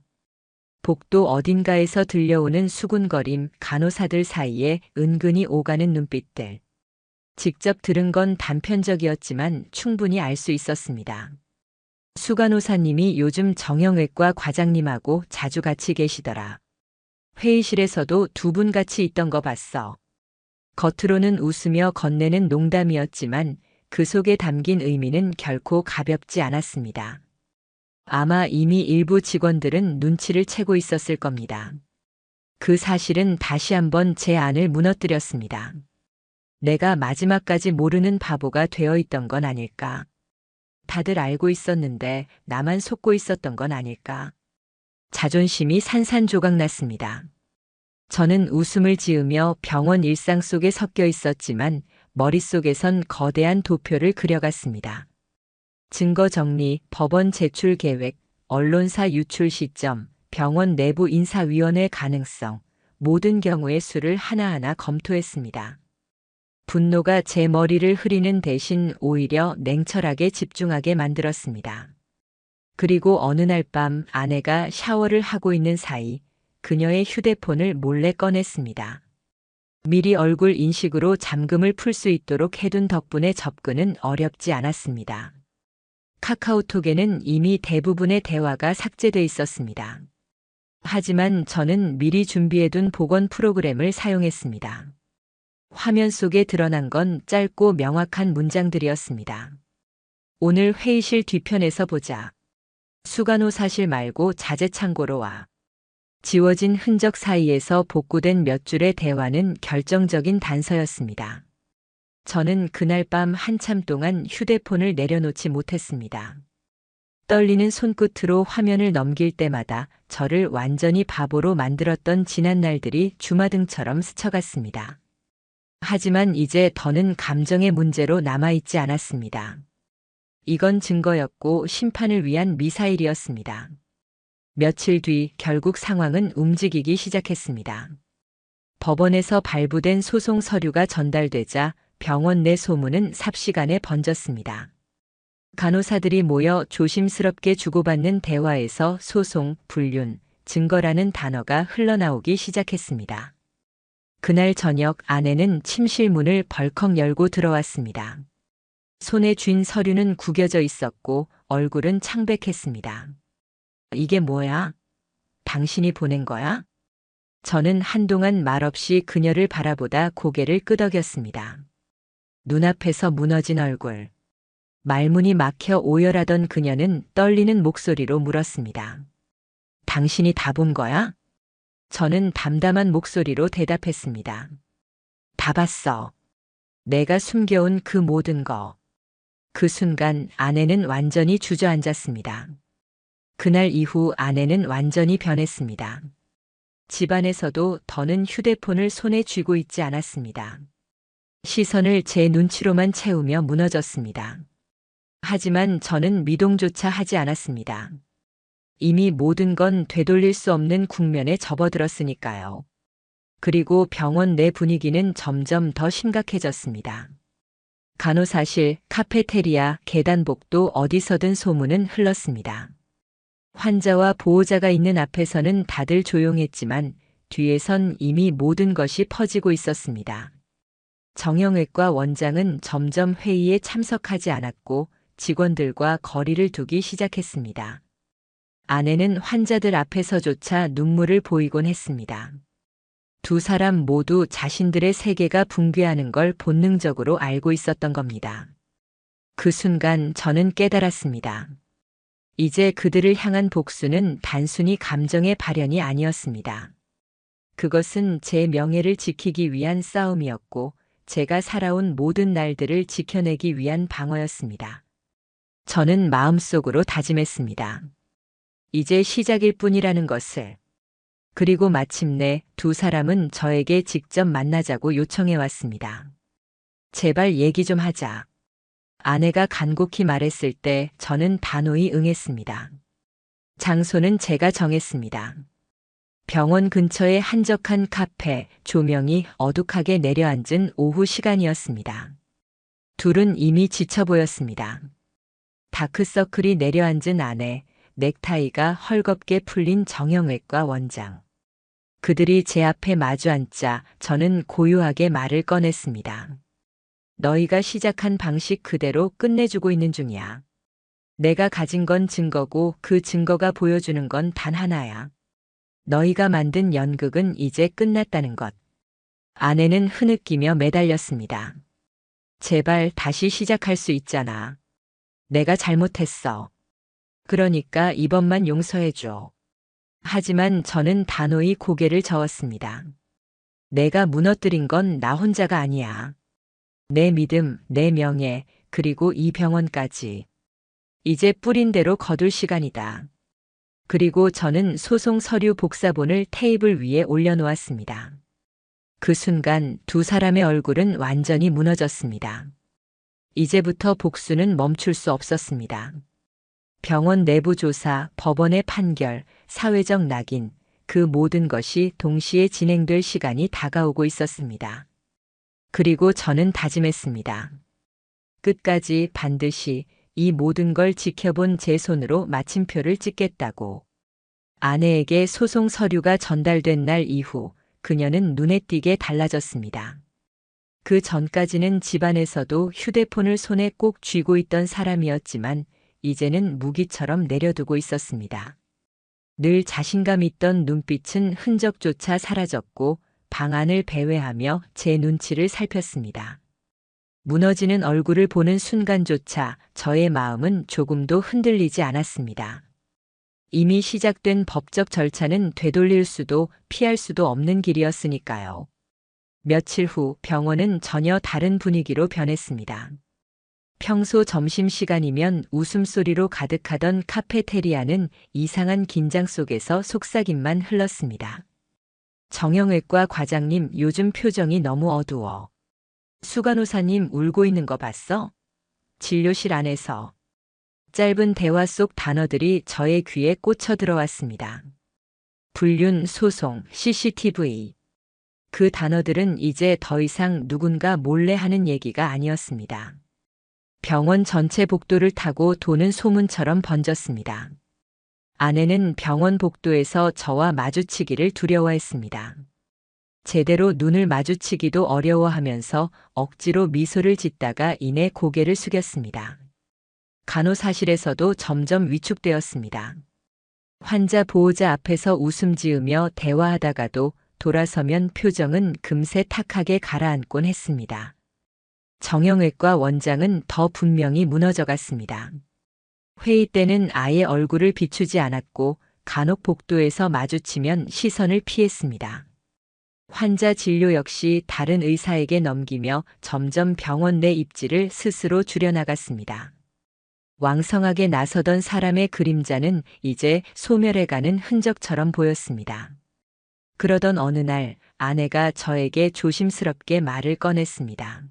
복도 어딘가에서 들려오는 수군거림, 간호사들 사이에 은근히 오가는 눈빛들. 직접 들은 건 단편적이었지만 충분히 알 수 있었습니다. 수 간호사님이 요즘 정형외과 과장님하고 자주 같이 계시더라. 회의실에서도 두 분 같이 있던 거 봤어. 겉으로는 웃으며 건네는 농담이었지만 그 속에 담긴 의미는 결코 가볍지 않았습니다. 아마 이미 일부 직원들은 눈치를 채고 있었을 겁니다. 그 사실은 다시 한번 제 안을 무너뜨렸습니다. 내가 마지막까지 모르는 바보가 되어 있던 건 아닐까? 다들 알고 있었는데 나만 속고 있었던 건 아닐까? 자존심이 산산조각 났습니다. 저는 웃음을 지으며 병원 일상 속에 섞여 있었지만 머릿속에선 거대한 도표를 그려갔습니다. 증거 정리, 법원 제출 계획, 언론사 유출 시점, 병원 내부 인사위원회 가능성, 모든 경우의 수를 하나하나 검토했습니다. 분노가 제 머리를 흐리는 대신 오히려 냉철하게 집중하게 만들었습니다. 그리고 어느 날 밤 아내가 샤워를 하고 있는 사이 그녀의 휴대폰을 몰래 꺼냈습니다. 미리 얼굴 인식으로 잠금을 풀 수 있도록 해둔 덕분에 접근은 어렵지 않았습니다. 카카오톡에는 이미 대부분의 대화가 삭제돼 있었습니다. 하지만 저는 미리 준비해둔 복원 프로그램을 사용했습니다. 화면 속에 드러난 건 짧고 명확한 문장들이었습니다. 오늘 회의실 뒤편에서 보자. 수간호사실 말고 자재창고로 와. 지워진 흔적 사이에서 복구된 몇 줄의 대화는 결정적인 단서였습니다. 저는 그날 밤 한참 동안 휴대폰을 내려놓지 못했습니다. 떨리는 손끝으로 화면을 넘길 때마다 저를 완전히 바보로 만들었던 지난 날들이 주마등처럼 스쳐갔습니다. 하지만 이제 더는 감정의 문제로 남아있지 않았습니다. 이건 증거였고 심판을 위한 미사일이었습니다. 며칠 뒤 결국 상황은 움직이기 시작했습니다. 법원에서 발부된 소송 서류가 전달되자 병원 내 소문은 삽시간에 번졌습니다. 간호사들이 모여 조심스럽게 주고받는 대화에서 소송, 불륜, 증거라는 단어가 흘러나오기 시작했습니다. 그날 저녁 아내는 침실 문을 벌컥 열고 들어왔습니다. 손에 쥔 서류는 구겨져 있었고 얼굴은 창백했습니다. 이게 뭐야? 당신이 보낸 거야? 저는 한동안 말없이 그녀를 바라보다 고개를 끄덕였습니다. 눈앞에서 무너진 얼굴. 말문이 막혀 오열하던 그녀는 떨리는 목소리로 물었습니다. 당신이 다 본 거야? 저는 담담한 목소리로 대답했습니다. 다 봤어. 내가 숨겨온 그 모든 거. 그 순간 아내는 완전히 주저앉았습니다. 그날 이후 아내는 완전히 변했습니다. 집안에서도 더는 휴대폰을 손에 쥐고 있지 않았습니다. 시선을 제 눈치로만 채우며 무너졌습니다. 하지만 저는 미동조차 하지 않았습니다. 이미 모든 건 되돌릴 수 없는 국면에 접어들었으니까요. 그리고 병원 내 분위기는 점점 더 심각해졌습니다. 간호사실, 카페테리아, 계단복도 어디서든 소문은 흘렀습니다. 환자와 보호자가 있는 앞에서는 다들 조용했지만 뒤에선 이미 모든 것이 퍼지고 있었습니다. 정형외과 원장은 점점 회의에 참석하지 않았고 직원들과 거리를 두기 시작했습니다. 아내는 환자들 앞에서조차 눈물을 보이곤 했습니다. 두 사람 모두 자신들의 세계가 붕괴하는 걸 본능적으로 알고 있었던 겁니다. 그 순간 저는 깨달았습니다. 이제 그들을 향한 복수는 단순히 감정의 발현이 아니었습니다. 그것은 제 명예를 지키기 위한 싸움이었고 제가 살아온 모든 날들을 지켜내기 위한 방어였습니다. 저는 마음속으로 다짐했습니다. 이제 시작일 뿐이라는 것을. 그리고 마침내 두 사람은 저에게 직접 만나자고 요청해 왔습니다. 제발 얘기 좀 하자. 아내가 간곡히 말했을 때 저는 단호히 응했습니다. 장소는 제가 정했습니다. 병원 근처의 한적한 카페, 조명이 어둑하게 내려앉은 오후 시간이었습니다. 둘은 이미 지쳐 보였습니다. 다크서클이 내려앉은 아내, 넥타이가 헐겁게 풀린 정형외과 원장. 그들이 제 앞에 마주 앉자 저는 고요하게 말을 꺼냈습니다. 너희가 시작한 방식 그대로 끝내주고 있는 중이야. 내가 가진 건 증거고 그 증거가 보여주는 건 단 하나야. 너희가 만든 연극은 이제 끝났다는 것. 아내는 흐느끼며 매달렸습니다. 제발 다시 시작할 수 있잖아. 내가 잘못했어. 그러니까 이번만 용서해줘. 하지만 저는 단호히 고개를 저었습니다. 내가 무너뜨린 건 나 혼자가 아니야. 내 믿음, 내 명예, 그리고 이 병원까지. 이제 뿌린 대로 거둘 시간이다. 그리고 저는 소송 서류 복사본을 테이블 위에 올려놓았습니다. 그 순간 두 사람의 얼굴은 완전히 무너졌습니다. 이제부터 복수는 멈출 수 없었습니다. 병원 내부 조사, 법원의 판결, 사회적 낙인, 그 모든 것이 동시에 진행될 시간이 다가오고 있었습니다. 그리고 저는 다짐했습니다. 끝까지 반드시 이 모든 걸 지켜본 제 손으로 마침표를 찍겠다고. 아내에게 소송 서류가 전달된 날 이후 그녀는 눈에 띄게 달라졌습니다. 그 전까지는 집안에서도 휴대폰을 손에 꼭 쥐고 있던 사람이었지만 이제는 무기처럼 내려두고 있었습니다. 늘 자신감 있던 눈빛은 흔적조차 사라졌고 방 안을 배회하며 제 눈치를 살폈습니다. 무너지는 얼굴을 보는 순간조차 저의 마음은 조금도 흔들리지 않았습니다. 이미 시작된 법적 절차는 되돌릴 수도 피할 수도 없는 길이었으니까요. 며칠 후 병원은 전혀 다른 분위기로 변했습니다. 평소 점심시간이면 웃음소리로 가득하던 카페테리아는 이상한 긴장 속에서 속삭임만 흘렀습니다. 정형외과 과장님, 요즘 표정이 너무 어두워. 수간호사님 울고 있는 거 봤어? 진료실 안에서. 짧은 대화 속 단어들이 저의 귀에 꽂혀 들어왔습니다. 불륜, 소송, CCTV. 그 단어들은 이제 더 이상 누군가 몰래 하는 얘기가 아니었습니다. 병원 전체 복도를 타고 도는 소문처럼 번졌습니다. 아내는 병원 복도에서 저와 마주치기를 두려워했습니다. 제대로 눈을 마주치기도 어려워하면서 억지로 미소를 짓다가 이내 고개를 숙였습니다. 간호사실에서도 점점 위축되었습니다. 환자 보호자 앞에서 웃음 지으며 대화하다가도 돌아서면 표정은 금세 탁하게 가라앉곤 했습니다. 정형외과 원장은 더 분명히 무너져갔습니다. 회의 때는 아예 얼굴을 비추지 않았고 간혹 복도에서 마주치면 시선을 피했습니다. 환자 진료 역시 다른 의사에게 넘기며 점점 병원 내 입지를 스스로 줄여나갔습니다. 왕성하게 나서던 사람의 그림자는 이제 소멸해가는 흔적처럼 보였습니다. 그러던 어느 날 아내가 저에게 조심스럽게 말을 꺼냈습니다.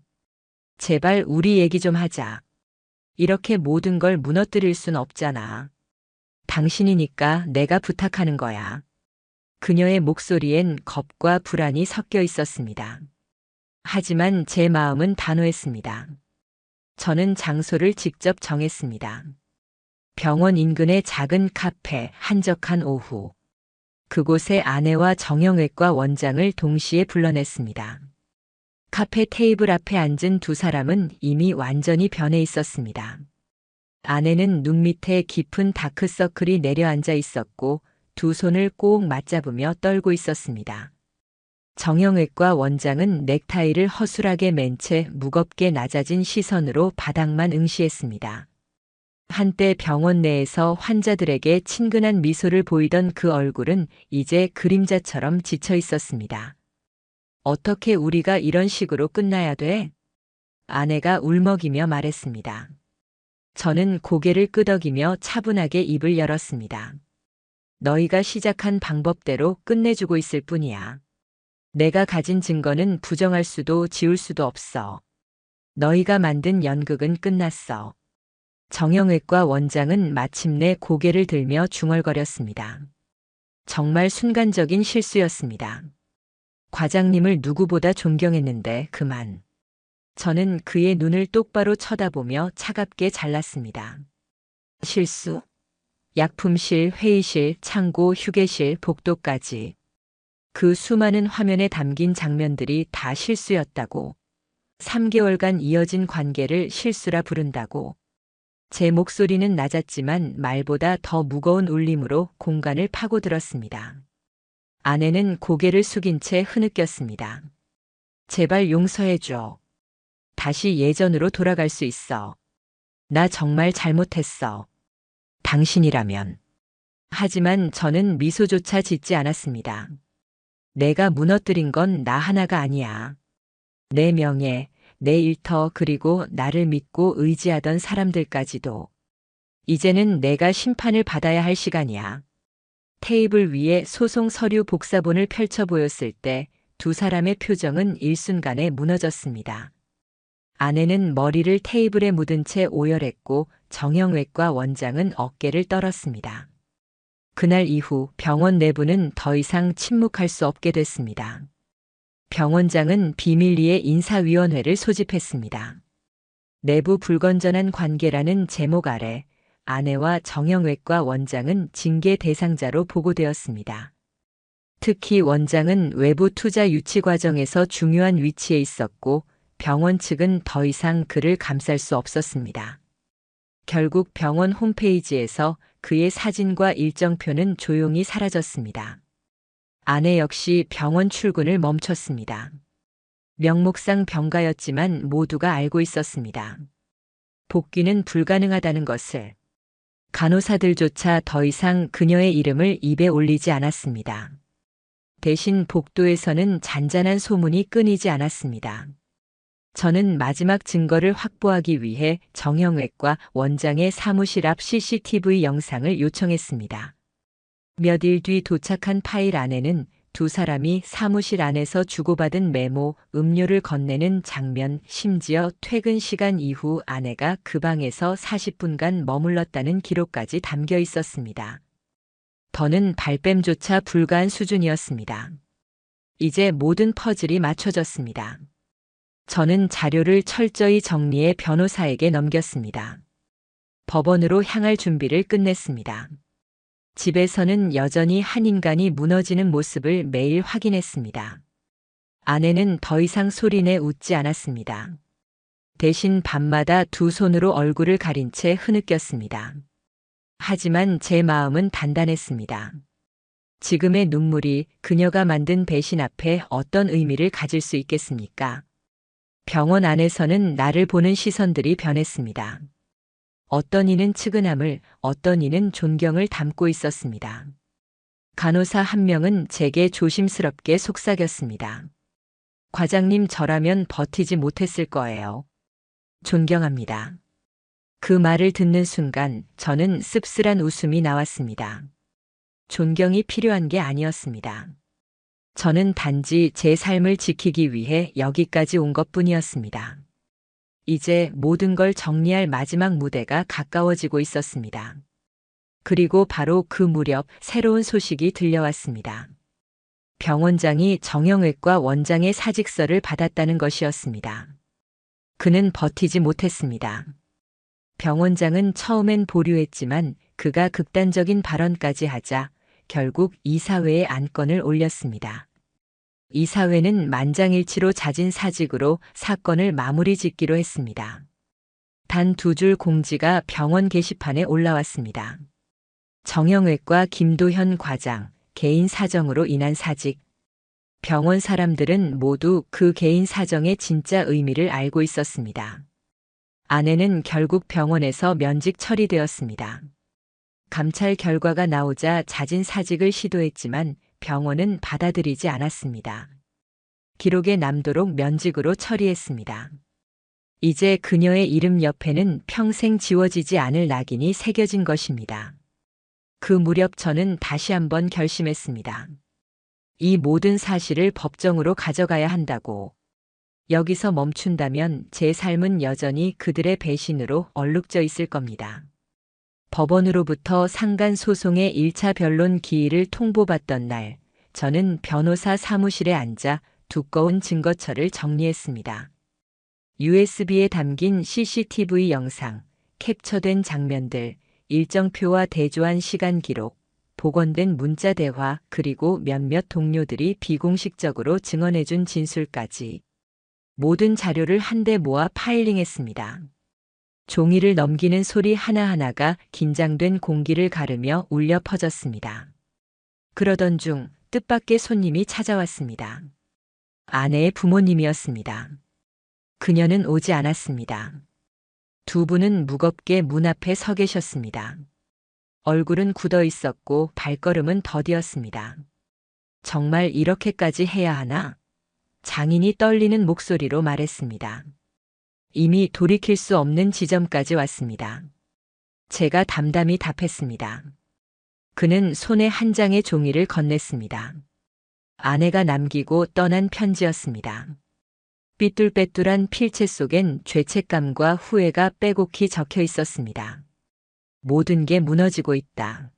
제발 우리 얘기 좀 하자. 이렇게 모든 걸 무너뜨릴 순 없잖아. 당신이니까 내가 부탁하는 거야. 그녀의 목소리엔 겁과 불안이 섞여 있었습니다. 하지만 제 마음은 단호했습니다. 저는 장소를 직접 정했습니다. 병원 인근의 작은 카페, 한적한 오후. 그곳에 아내와 정형외과 원장을 동시에 불러냈습니다. 카페 테이블 앞에 앉은 두 사람은 이미 완전히 변해 있었습니다. 아내는 눈 밑에 깊은 다크서클이 내려앉아 있었고 두 손을 꼭 맞잡으며 떨고 있었습니다. 정형외과 원장은 넥타이를 허술하게 맨 채 무겁게 낮아진 시선으로 바닥만 응시했습니다. 한때 병원 내에서 환자들에게 친근한 미소를 보이던 그 얼굴은 이제 그림자처럼 지쳐 있었습니다. 어떻게 우리가 이런 식으로 끝나야 돼? 아내가 울먹이며 말했습니다. 저는 고개를 끄덕이며 차분하게 입을 열었습니다. 너희가 시작한 방법대로 끝내주고 있을 뿐이야. 내가 가진 증거는 부정할 수도 지울 수도 없어. 너희가 만든 연극은 끝났어. 정형외과 원장은 마침내 고개를 들며 중얼거렸습니다. 정말 순간적인 실수였습니다. 과장님을 누구보다 존경했는데 그만. 저는 그의 눈을 똑바로 쳐다보며 차갑게 잘랐습니다. 실수? 약품실, 회의실, 창고, 휴게실, 복도까지. 그 수많은 화면에 담긴 장면들이 다 실수였다고. 3개월간 이어진 관계를 실수라 부른다고. 제 목소리는 낮았지만 말보다 더 무거운 울림으로 공간을 파고들었습니다. 아내는 고개를 숙인 채 흐느꼈습니다. 제발 용서해줘. 다시 예전으로 돌아갈 수 있어. 나 정말 잘못했어. 당신이라면. 하지만 저는 미소조차 짓지 않았습니다. 내가 무너뜨린 건 나 하나가 아니야. 내 명예, 내 일터 그리고 나를 믿고 의지하던 사람들까지도. 이제는 내가 심판을 받아야 할 시간이야. 테이블 위에 소송 서류 복사본을 펼쳐 보였을 때 두 사람의 표정은 일순간에 무너졌습니다. 아내는 머리를 테이블에 묻은 채 오열했고 정형외과 원장은 어깨를 떨었습니다. 그날 이후 병원 내부는 더 이상 침묵할 수 없게 됐습니다. 병원장은 비밀리에 인사위원회를 소집했습니다. 내부 불건전한 관계라는 제목 아래 아내와 정형외과 원장은 징계 대상자로 보고되었습니다. 특히 원장은 외부 투자 유치 과정에서 중요한 위치에 있었고 병원 측은 더 이상 그를 감쌀 수 없었습니다. 결국 병원 홈페이지에서 그의 사진과 일정표는 조용히 사라졌습니다. 아내 역시 병원 출근을 멈췄습니다. 명목상 병가였지만 모두가 알고 있었습니다. 복귀는 불가능하다는 것을. 간호사들조차 더 이상 그녀의 이름을 입에 올리지 않았습니다. 대신 복도에서는 잔잔한 소문이 끊이지 않았습니다. 저는 마지막 증거를 확보하기 위해 정형외과 원장의 사무실 앞 CCTV 영상을 요청했습니다. 몇 일 뒤 도착한 파일 안에는 두 사람이 사무실 안에서 주고받은 메모, 음료를 건네는 장면, 심지어 퇴근 시간 이후 아내가 그 방에서 40분간 머물렀다는 기록까지 담겨 있었습니다. 더는 발뺌조차 불가한 수준이었습니다. 이제 모든 퍼즐이 맞춰졌습니다. 저는 자료를 철저히 정리해 변호사에게 넘겼습니다. 법원으로 향할 준비를 끝냈습니다. 집에서는 여전히 한 인간이 무너지는 모습을 매일 확인했습니다. 아내는 더 이상 소리내 웃지 않았습니다. 대신 밤마다 두 손으로 얼굴을 가린 채 흐느꼈습니다. 하지만 제 마음은 단단했습니다. 지금의 눈물이 그녀가 만든 배신 앞에 어떤 의미를 가질 수 있겠습니까? 병원 안에서는 나를 보는 시선들이 변했습니다. 어떤 이는 측은함을, 어떤 이는 존경을 담고 있었습니다. 간호사 한 명은 제게 조심스럽게 속삭였습니다. 과장님, 저라면 버티지 못했을 거예요. 존경합니다. 그 말을 듣는 순간 저는 씁쓸한 웃음이 나왔습니다. 존경이 필요한 게 아니었습니다. 저는 단지 제 삶을 지키기 위해 여기까지 온 것뿐이었습니다. 이제 모든 걸 정리할 마지막 무대가 가까워지고 있었습니다. 그리고 바로 그 무렵 새로운 소식이 들려왔습니다. 병원장이 정형외과 원장의 사직서를 받았다는 것이었습니다. 그는 버티지 못했습니다. 병원장은 처음엔 보류했지만 그가 극단적인 발언까지 하자 결국 이사회에 안건을 올렸습니다. 이사회는 만장일치로 잦은 사직으로 사건을 마무리 짓기로 했습니다. 단 두 줄 공지가 병원 게시판에 올라왔습니다. 정형외과 김도현 과장, 개인 사정으로 인한 사직. 병원 사람들은 모두 그 개인 사정의 진짜 의미를 알고 있었습니다. 아내는 결국 병원에서 면직 처리되었습니다. 감찰 결과가 나오자 잦은 사직을 시도했지만 병원은 받아들이지 않았습니다. 기록에 남도록 면직으로 처리했습니다. 이제 그녀의 이름 옆에는 평생 지워지지 않을 낙인이 새겨진 것입니다. 그 무렵 저는 다시 한번 결심했습니다. 이 모든 사실을 법정으로 가져가야 한다고. 여기서 멈춘다면 제 삶은 여전히 그들의 배신으로 얼룩져 있을 겁니다. 법원으로부터 상간소송의 1차 변론 기일을 통보받던 날, 저는 변호사 사무실에 앉아 두꺼운 증거册를 정리했습니다. USB에 담긴 CCTV 영상, 캡처된 장면들, 일정표와 대조한 시간 기록, 복원된 문자 대화, 그리고 몇몇 동료들이 비공식적으로 증언해준 진술까지 모든 자료를 한데 모아 파일링했습니다. 종이를 넘기는 소리 하나하나가 긴장된 공기를 가르며 울려 퍼졌습니다. 그러던 중 뜻밖의 손님이 찾아왔습니다. 아내의 부모님이었습니다. 그녀는 오지 않았습니다. 두 분은 무겁게 문 앞에 서 계셨습니다. 얼굴은 굳어 있었고 발걸음은 더디었습니다. 정말 이렇게까지 해야 하나? 장인이 떨리는 목소리로 말했습니다. 이미 돌이킬 수 없는 지점까지 왔습니다. 제가 담담히 답했습니다. 그는 손에 한 장의 종이를 건넸습니다. 아내가 남기고 떠난 편지였습니다. 삐뚤빼뚤한 필체 속엔 죄책감과 후회가 빼곡히 적혀 있었습니다. 모든 게 무너지고 있다.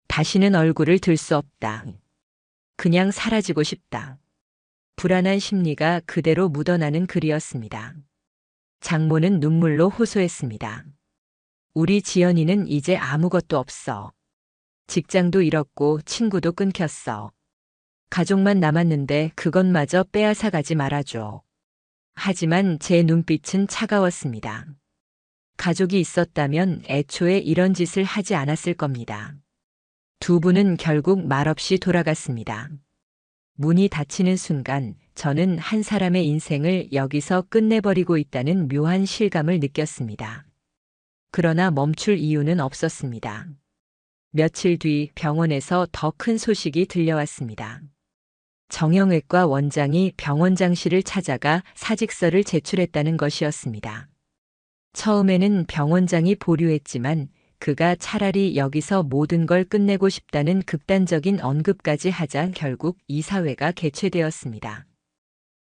다시는 얼굴을 들 수 없다. 그냥 사라지고 싶다. 불안한 심리가 그대로 묻어나는 글이었습니다. 장모는 눈물로 호소했습니다. 우리 지연이는 이제 아무것도 없어. 직장도 잃었고 친구도 끊겼어. 가족만 남았는데 그것마저 빼앗아 가지 말아줘. 하지만 제 눈빛은 차가웠습니다. 가족이 있었다면 애초에 이런 짓을 하지 않았을 겁니다. 두 분은 결국 말없이 돌아갔습니다. 문이 닫히는 순간 저는 한 사람의 인생을 여기서 끝내버리고 있다는 묘한 실감을 느꼈습니다. 그러나 멈출 이유는 없었습니다. 며칠 뒤 병원에서 더 큰 소식이 들려왔습니다. 정형외과 원장이 병원장실을 찾아가 사직서를 제출했다는 것이었습니다. 처음에는 병원장이 보류했지만 그가 차라리 여기서 모든 걸 끝내고 싶다는 극단적인 언급까지 하자 결국 이사회가 개최되었습니다.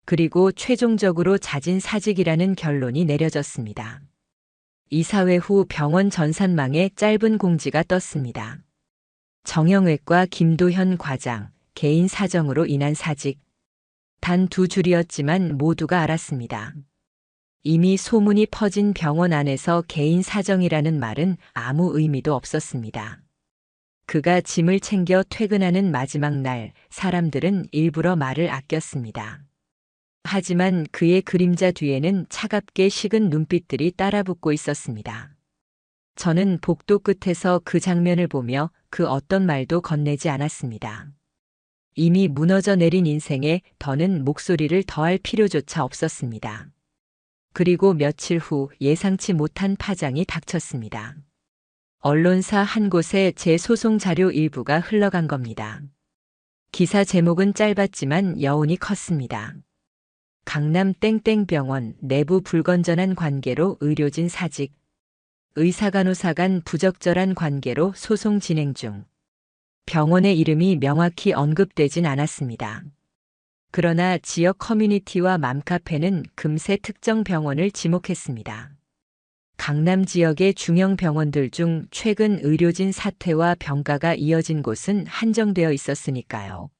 그리고 최종적으로 자진 사직이라는 결론이 내려졌습니다. 이사회 후 병원 전산망에 짧은 공지가 떴습니다. 정형외과 김도현 과장, 개인 사정으로 인한 사직. 단 2줄이었지만 모두가 알았습니다. 이미 소문이 퍼진 병원 안에서 개인 사정이라는 말은 아무 의미도 없었습니다. 그가 짐을 챙겨 퇴근하는 마지막 날, 사람들은 일부러 말을 아꼈습니다. 하지만 그의 그림자 뒤에는 차갑게 식은 눈빛들이 따라붙고 있었습니다. 저는 복도 끝에서 그 장면을 보며 그 어떤 말도 건네지 않았습니다. 이미 무너져 내린 인생에 더는 목소리를 더할 필요조차 없었습니다. 그리고 며칠 후 예상치 못한 파장이 닥쳤습니다. 언론사 한 곳에 제 소송 자료 일부가 흘러간 겁니다. 기사 제목은 짧았지만 여운이 컸습니다. 강남 땡땡병원 내부 불건전한 관계로 의료진 사직. 의사간호사 간 부적절한 관계로 소송 진행 중. 병원의 이름이 명확히 언급되진 않았습니다. 그러나 지역 커뮤니티와 맘카페는 금세 특정 병원을 지목했습니다. 강남 지역의 중형 병원들 중 최근 의료진 사퇴와 병가가 이어진 곳은 한정되어 있었으니까요.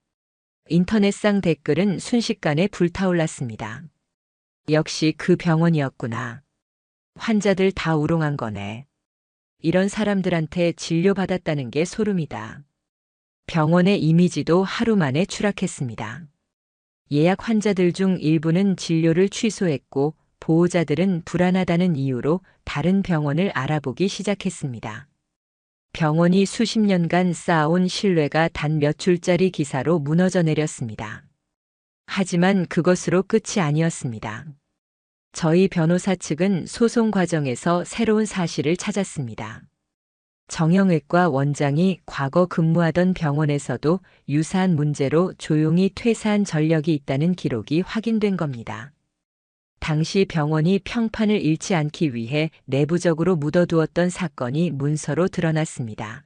인터넷상 댓글은 순식간에 불타올랐습니다. 역시 그 병원이었구나. 환자들 다 우롱한 거네. 이런 사람들한테 진료받았다는 게 소름이다. 병원의 이미지도 하루 만에 추락했습니다. 예약 환자들 중 일부는 진료를 취소했고 보호자들은 불안하다는 이유로 다른 병원을 알아보기 시작했습니다. 병원이 수십 년간 쌓아온 신뢰가 단 몇 줄짜리 기사로 무너져 내렸습니다. 하지만 그것으로 끝이 아니었습니다. 저희 변호사 측은 소송 과정에서 새로운 사실을 찾았습니다. 정형외과 원장이 과거 근무하던 병원에서도 유사한 문제로 조용히 퇴사한 전력이 있다는 기록이 확인된 겁니다. 당시 병원이 평판을 잃지 않기 위해 내부적으로 묻어두었던 사건이 문서로 드러났습니다.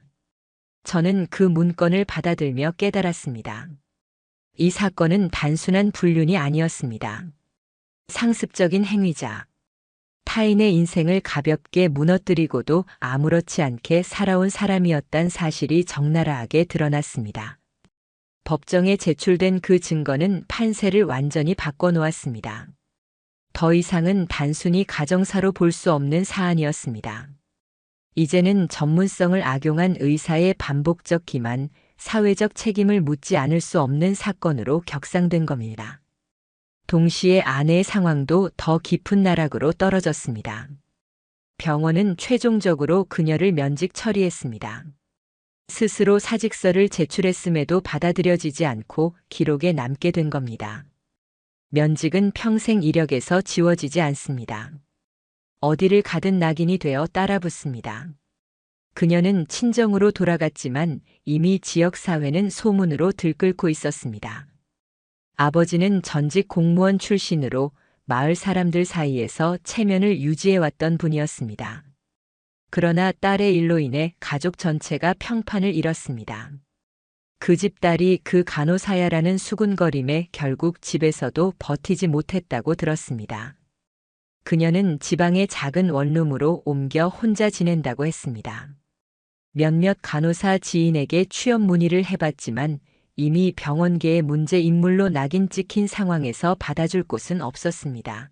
저는 그 문건을 받아들며 깨달았습니다. 이 사건은 단순한 불륜이 아니었습니다. 상습적인 행위자. 타인의 인생을 가볍게 무너뜨리고도 아무렇지 않게 살아온 사람이었단 사실이 적나라하게 드러났습니다. 법정에 제출된 그 증거는 판세를 완전히 바꿔놓았습니다. 더 이상은 단순히 가정사로 볼 수 없는 사안이었습니다. 이제는 전문성을 악용한 의사의 반복적 기만, 사회적 책임을 묻지 않을 수 없는 사건으로 격상된 겁니다. 동시에 아내의 상황도 더 깊은 나락으로 떨어졌습니다. 병원은 최종적으로 그녀를 면직 처리했습니다. 스스로 사직서를 제출했음에도 받아들여지지 않고 기록에 남게 된 겁니다. 면직은 평생 이력에서 지워지지 않습니다. 어디를 가든 낙인이 되어 따라붙습니다. 그녀는 친정으로 돌아갔지만 이미 지역사회는 소문으로 들끓고 있었습니다. 아버지는 전직 공무원 출신으로 마을 사람들 사이에서 체면을 유지해왔던 분이었습니다. 그러나 딸의 일로 인해 가족 전체가 평판을 잃었습니다. 그 집 딸이 그 간호사야라는 수군거림에 결국 집에서도 버티지 못했다고 들었습니다. 그녀는 지방의 작은 원룸으로 옮겨 혼자 지낸다고 했습니다. 몇몇 간호사 지인에게 취업 문의를 해봤지만 이미 병원계의 문제 인물로 낙인 찍힌 상황에서 받아줄 곳은 없었습니다.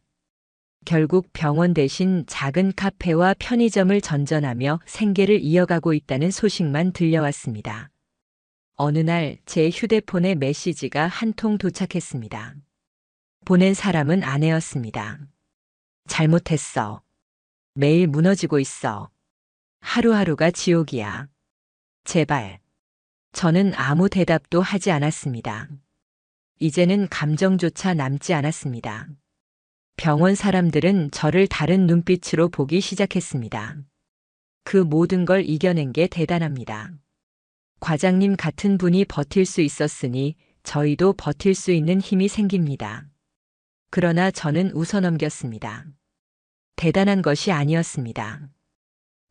결국 병원 대신 작은 카페와 편의점을 전전하며 생계를 이어가고 있다는 소식만 들려왔습니다. 어느 날 제 휴대폰에 메시지가 한 통 도착했습니다. 보낸 사람은 아내였습니다. 잘못했어. 매일 무너지고 있어. 하루하루가 지옥이야. 제발. 저는 아무 대답도 하지 않았습니다. 이제는 감정조차 남지 않았습니다. 병원 사람들은 저를 다른 눈빛으로 보기 시작했습니다. 그 모든 걸 이겨낸 게 대단합니다. 과장님 같은 분이 버틸 수 있었으니 저희도 버틸 수 있는 힘이 생깁니다. 그러나 저는 웃어넘겼습니다. 대단한 것이 아니었습니다.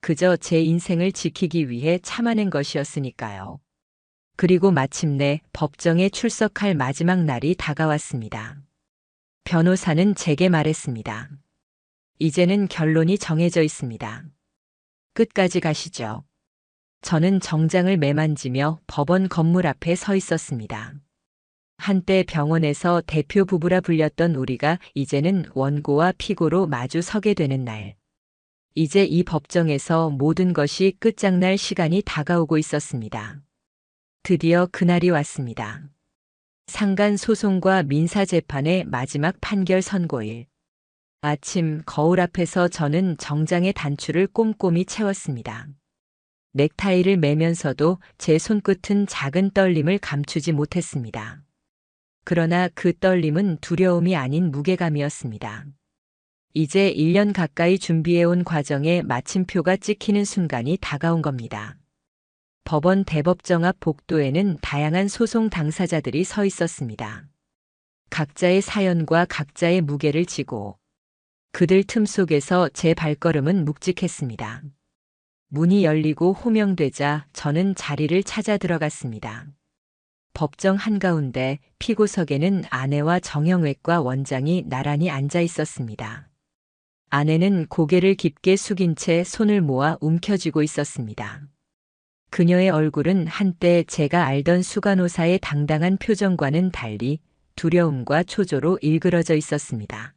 그저 제 인생을 지키기 위해 참아낸 것이었으니까요. 그리고 마침내 법정에 출석할 마지막 날이 다가왔습니다. 변호사는 제게 말했습니다. 이제는 결론이 정해져 있습니다. 끝까지 가시죠. 저는 정장을 매만지며 법원 건물 앞에 서 있었습니다. 한때 병원에서 대표 부부라 불렸던 우리가 이제는 원고와 피고로 마주 서게 되는 날. 이제 이 법정에서 모든 것이 끝장날 시간이 다가오고 있었습니다. 드디어 그날이 왔습니다. 상간 소송과 민사재판의 마지막 판결 선고일. 아침 거울 앞에서 저는 정장의 단추를 꼼꼼히 채웠습니다. 넥타이를 매면서도 제 손끝은 작은 떨림을 감추지 못했습니다. 그러나 그 떨림은 두려움이 아닌 무게감이었습니다. 이제 1년 가까이 준비해온 과정에 마침표가 찍히는 순간이 다가온 겁니다. 법원 대법정 앞 복도에는 다양한 소송 당사자들이 서 있었습니다. 각자의 사연과 각자의 무게를 지고 그들 틈 속에서 제 발걸음은 묵직했습니다. 문이 열리고 호명되자 저는 자리를 찾아 들어갔습니다. 법정 한가운데 피고석에는 아내와 정형외과 원장이 나란히 앉아 있었습니다. 아내는 고개를 깊게 숙인 채 손을 모아 움켜쥐고 있었습니다. 그녀의 얼굴은 한때 제가 알던 수간호사의 당당한 표정과는 달리 두려움과 초조로 일그러져 있었습니다.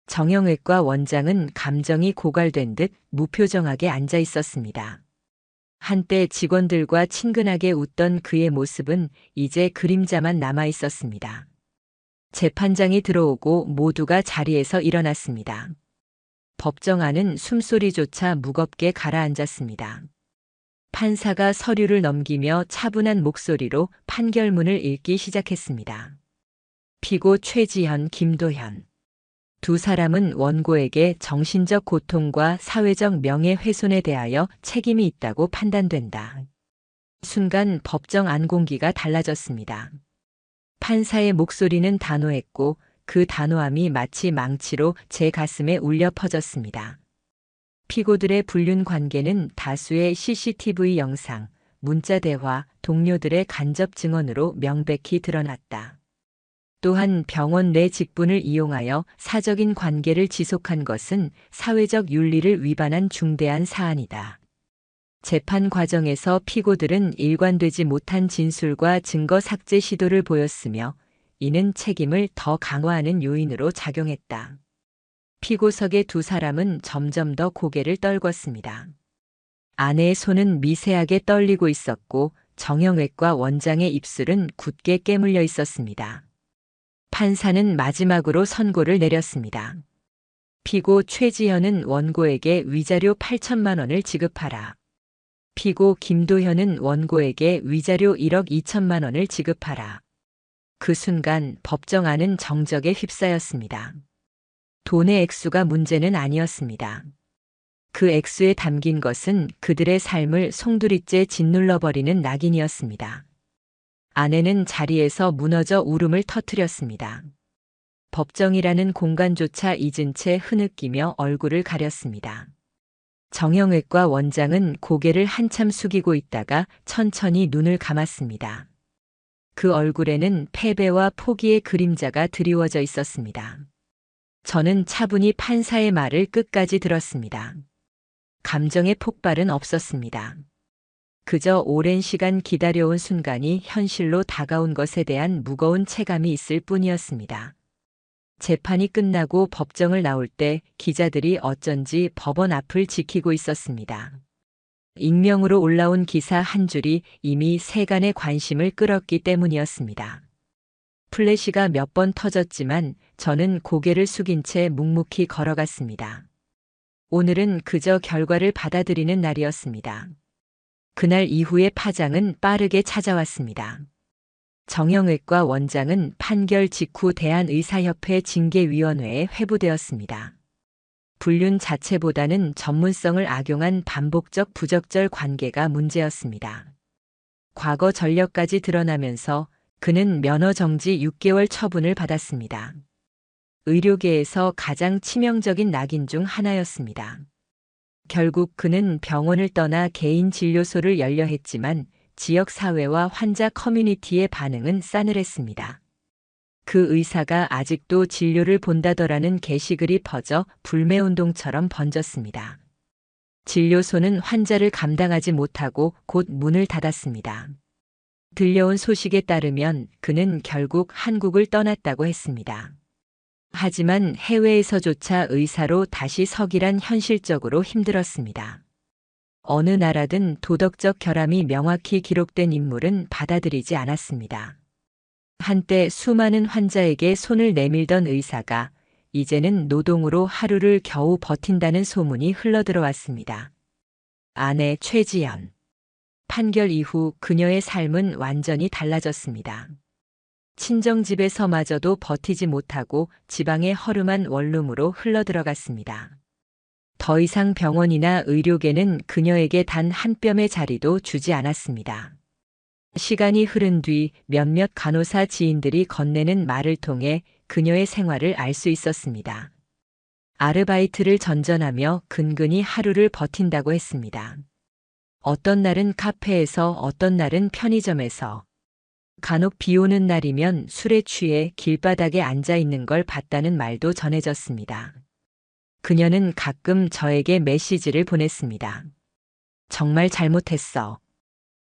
정형외과 원장은 감정이 고갈된 듯 무표정하게 앉아 있었습니다. 한때 직원들과 친근하게 웃던 그의 모습은 이제 그림자만 남아 있었습니다. 재판장이 들어오고 모두가 자리에서 일어났습니다. 법정 안은 숨소리조차 무겁게 가라앉았습니다. 판사가 서류를 넘기며 차분한 목소리로 판결문을 읽기 시작했습니다. 피고 최지현, 김도현. 두 사람은 원고에게 정신적 고통과 사회적 명예훼손에 대하여 책임이 있다고 판단된다. 순간 법정 안 공기가 달라졌습니다. 판사의 목소리는 단호했고 그 단호함이 마치 망치로 제 가슴에 울려 퍼졌습니다. 피고들의 불륜 관계는 다수의 CCTV 영상, 문자 대화, 동료들의 간접 증언으로 명백히 드러났다. 또한 병원 내 직분을 이용하여 사적인 관계를 지속한 것은 사회적 윤리를 위반한 중대한 사안이다. 재판 과정에서 피고들은 일관되지 못한 진술과 증거 삭제 시도를 보였으며 이는 책임을 더 강화하는 요인으로 작용했다. 피고석의 두 사람은 점점 더 고개를 떨궜습니다. 아내의 손은 미세하게 떨리고 있었고 정형외과 원장의 입술은 굳게 깨물려 있었습니다. 판사는 마지막으로 선고를 내렸습니다. 피고 최지현은 원고에게 위자료 8천만 원을 지급하라. 피고 김도현은 원고에게 위자료 1억 2천만 원을 지급하라. 그 순간 법정 안은 정적에 휩싸였습니다. 돈의 액수가 문제는 아니었습니다. 그 액수에 담긴 것은 그들의 삶을 송두리째 짓눌러버리는 낙인이었습니다. 아내는 자리에서 무너져 울음을 터뜨렸습니다. 법정이라는 공간조차 잊은 채 흐느끼며 얼굴을 가렸습니다. 정형외과 원장은 고개를 한참 숙이고 있다가 천천히 눈을 감았습니다. 그 얼굴에는 패배와 포기의 그림자가 드리워져 있었습니다. 저는 차분히 판사의 말을 끝까지 들었습니다. 감정의 폭발은 없었습니다. 그저 오랜 시간 기다려온 순간이 현실로 다가온 것에 대한 무거운 체감이 있을 뿐이었습니다. 재판이 끝나고 법정을 나올 때 기자들이 어쩐지 법원 앞을 지키고 있었습니다. 익명으로 올라온 기사 한 줄이 이미 세간의 관심을 끌었기 때문이었습니다. 플래시가 몇 번 터졌지만 저는 고개를 숙인 채 묵묵히 걸어갔습니다. 오늘은 그저 결과를 받아들이는 날이었습니다. 그날 이후의 파장은 빠르게 찾아왔습니다. 정형외과 원장은 판결 직후 대한의사협회 징계위원회에 회부되었습니다. 불륜 자체보다는 전문성을 악용한 반복적 부적절 관계가 문제였습니다. 과거 전력까지 드러나면서 그는 면허 정지 6개월 처분을 받았습니다. 의료계에서 가장 치명적인 낙인 중 하나였습니다. 결국 그는 병원을 떠나 개인 진료소를 열려 했지만 지역 사회와 환자 커뮤니티의 반응은 싸늘했습니다. 그 의사가 아직도 진료를 본다더라는 게시글이 퍼져 불매운동처럼 번졌습니다. 진료소는 환자를 감당하지 못하고 곧 문을 닫았습니다. 들려온 소식에 따르면 그는 결국 한국을 떠났다고 했습니다. 하지만 해외에서조차 의사로 다시 서기란 현실적으로 힘들었습니다. 어느 나라든 도덕적 결함이 명확히 기록된 인물은 받아들이지 않았습니다. 한때 수많은 환자에게 손을 내밀던 의사가 이제는 노동으로 하루를 겨우 버틴다는 소문이 흘러들어왔습니다. 아내 최지연. 판결 이후 그녀의 삶은 완전히 달라졌습니다. 친정집에서마저도 버티지 못하고 지방의 허름한 원룸으로 흘러들어갔습니다. 더 이상 병원이나 의료계는 그녀에게 단 한 뼘의 자리도 주지 않았습니다. 시간이 흐른 뒤 몇몇 간호사 지인들이 건네는 말을 통해 그녀의 생활을 알 수 있었습니다. 아르바이트를 전전하며 근근히 하루를 버틴다고 했습니다. 어떤 날은 카페에서, 어떤 날은 편의점에서, 간혹 비 오는 날이면 술에 취해 길바닥에 앉아 있는 걸 봤다는 말도 전해졌습니다. 그녀는 가끔 저에게 메시지를 보냈습니다. 정말 잘못했어.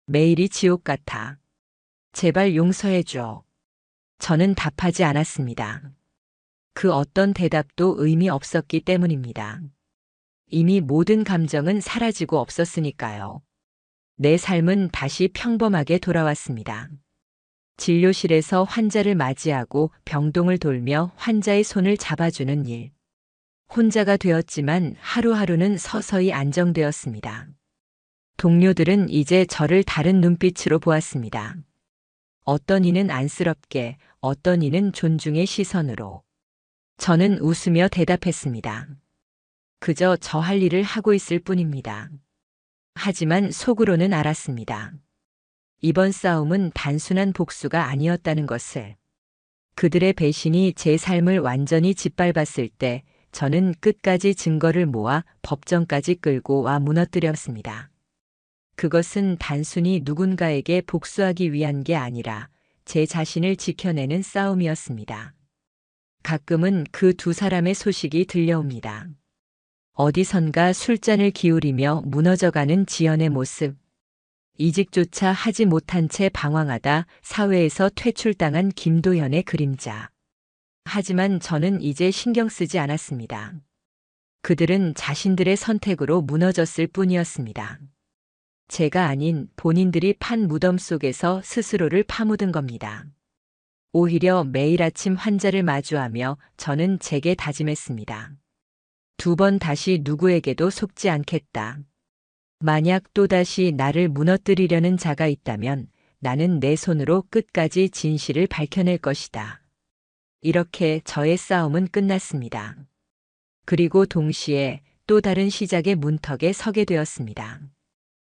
매일이 지옥 같아. 제발 용서해줘. 저는 답하지 않았습니다. 그 어떤 대답도 의미 없었기 때문입니다. 이미 모든 감정은 사라지고 없었으니까요. 내 삶은 다시 평범하게 돌아왔습니다. 진료실에서 환자를 맞이하고 병동을 돌며 환자의 손을 잡아주는 일. 혼자가 되었지만 하루하루는 서서히 안정되었습니다. 동료들은 이제 저를 다른 눈빛으로 보았습니다. 어떤 이는 안쓰럽게, 어떤 이는 존중의 시선으로. 저는 웃으며 대답했습니다. 그저 저 할 일을 하고 있을 뿐입니다. 하지만 속으로는 알았습니다. 이번 싸움은 단순한 복수가 아니었다는 것을. 그들의 배신이 제 삶을 완전히 짓밟았을 때 저는 끝까지 증거를 모아 법정까지 끌고 와 무너뜨렸습니다. 그것은 단순히 누군가에게 복수하기 위한 게 아니라 제 자신을 지켜내는 싸움이었습니다. 가끔은 그 두 사람의 소식이 들려옵니다. 어디선가 술잔을 기울이며 무너져가는 지연의 모습. 이직조차 하지 못한 채 방황하다 사회에서 퇴출당한 김도현의 그림자. 하지만 저는 이제 신경 쓰지 않았습니다. 그들은 자신들의 선택으로 무너졌을 뿐이었습니다. 제가 아닌 본인들이 판 무덤 속에서 스스로를 파묻은 겁니다. 오히려 매일 아침 환자를 마주하며 저는 제게 다짐했습니다. 2번 다시 누구에게도 속지 않겠다. 만약 또다시 나를 무너뜨리려는 자가 있다면 나는 내 손으로 끝까지 진실을 밝혀낼 것이다. 이렇게 저의 싸움은 끝났습니다. 그리고 동시에 또 다른 시작의 문턱에 서게 되었습니다.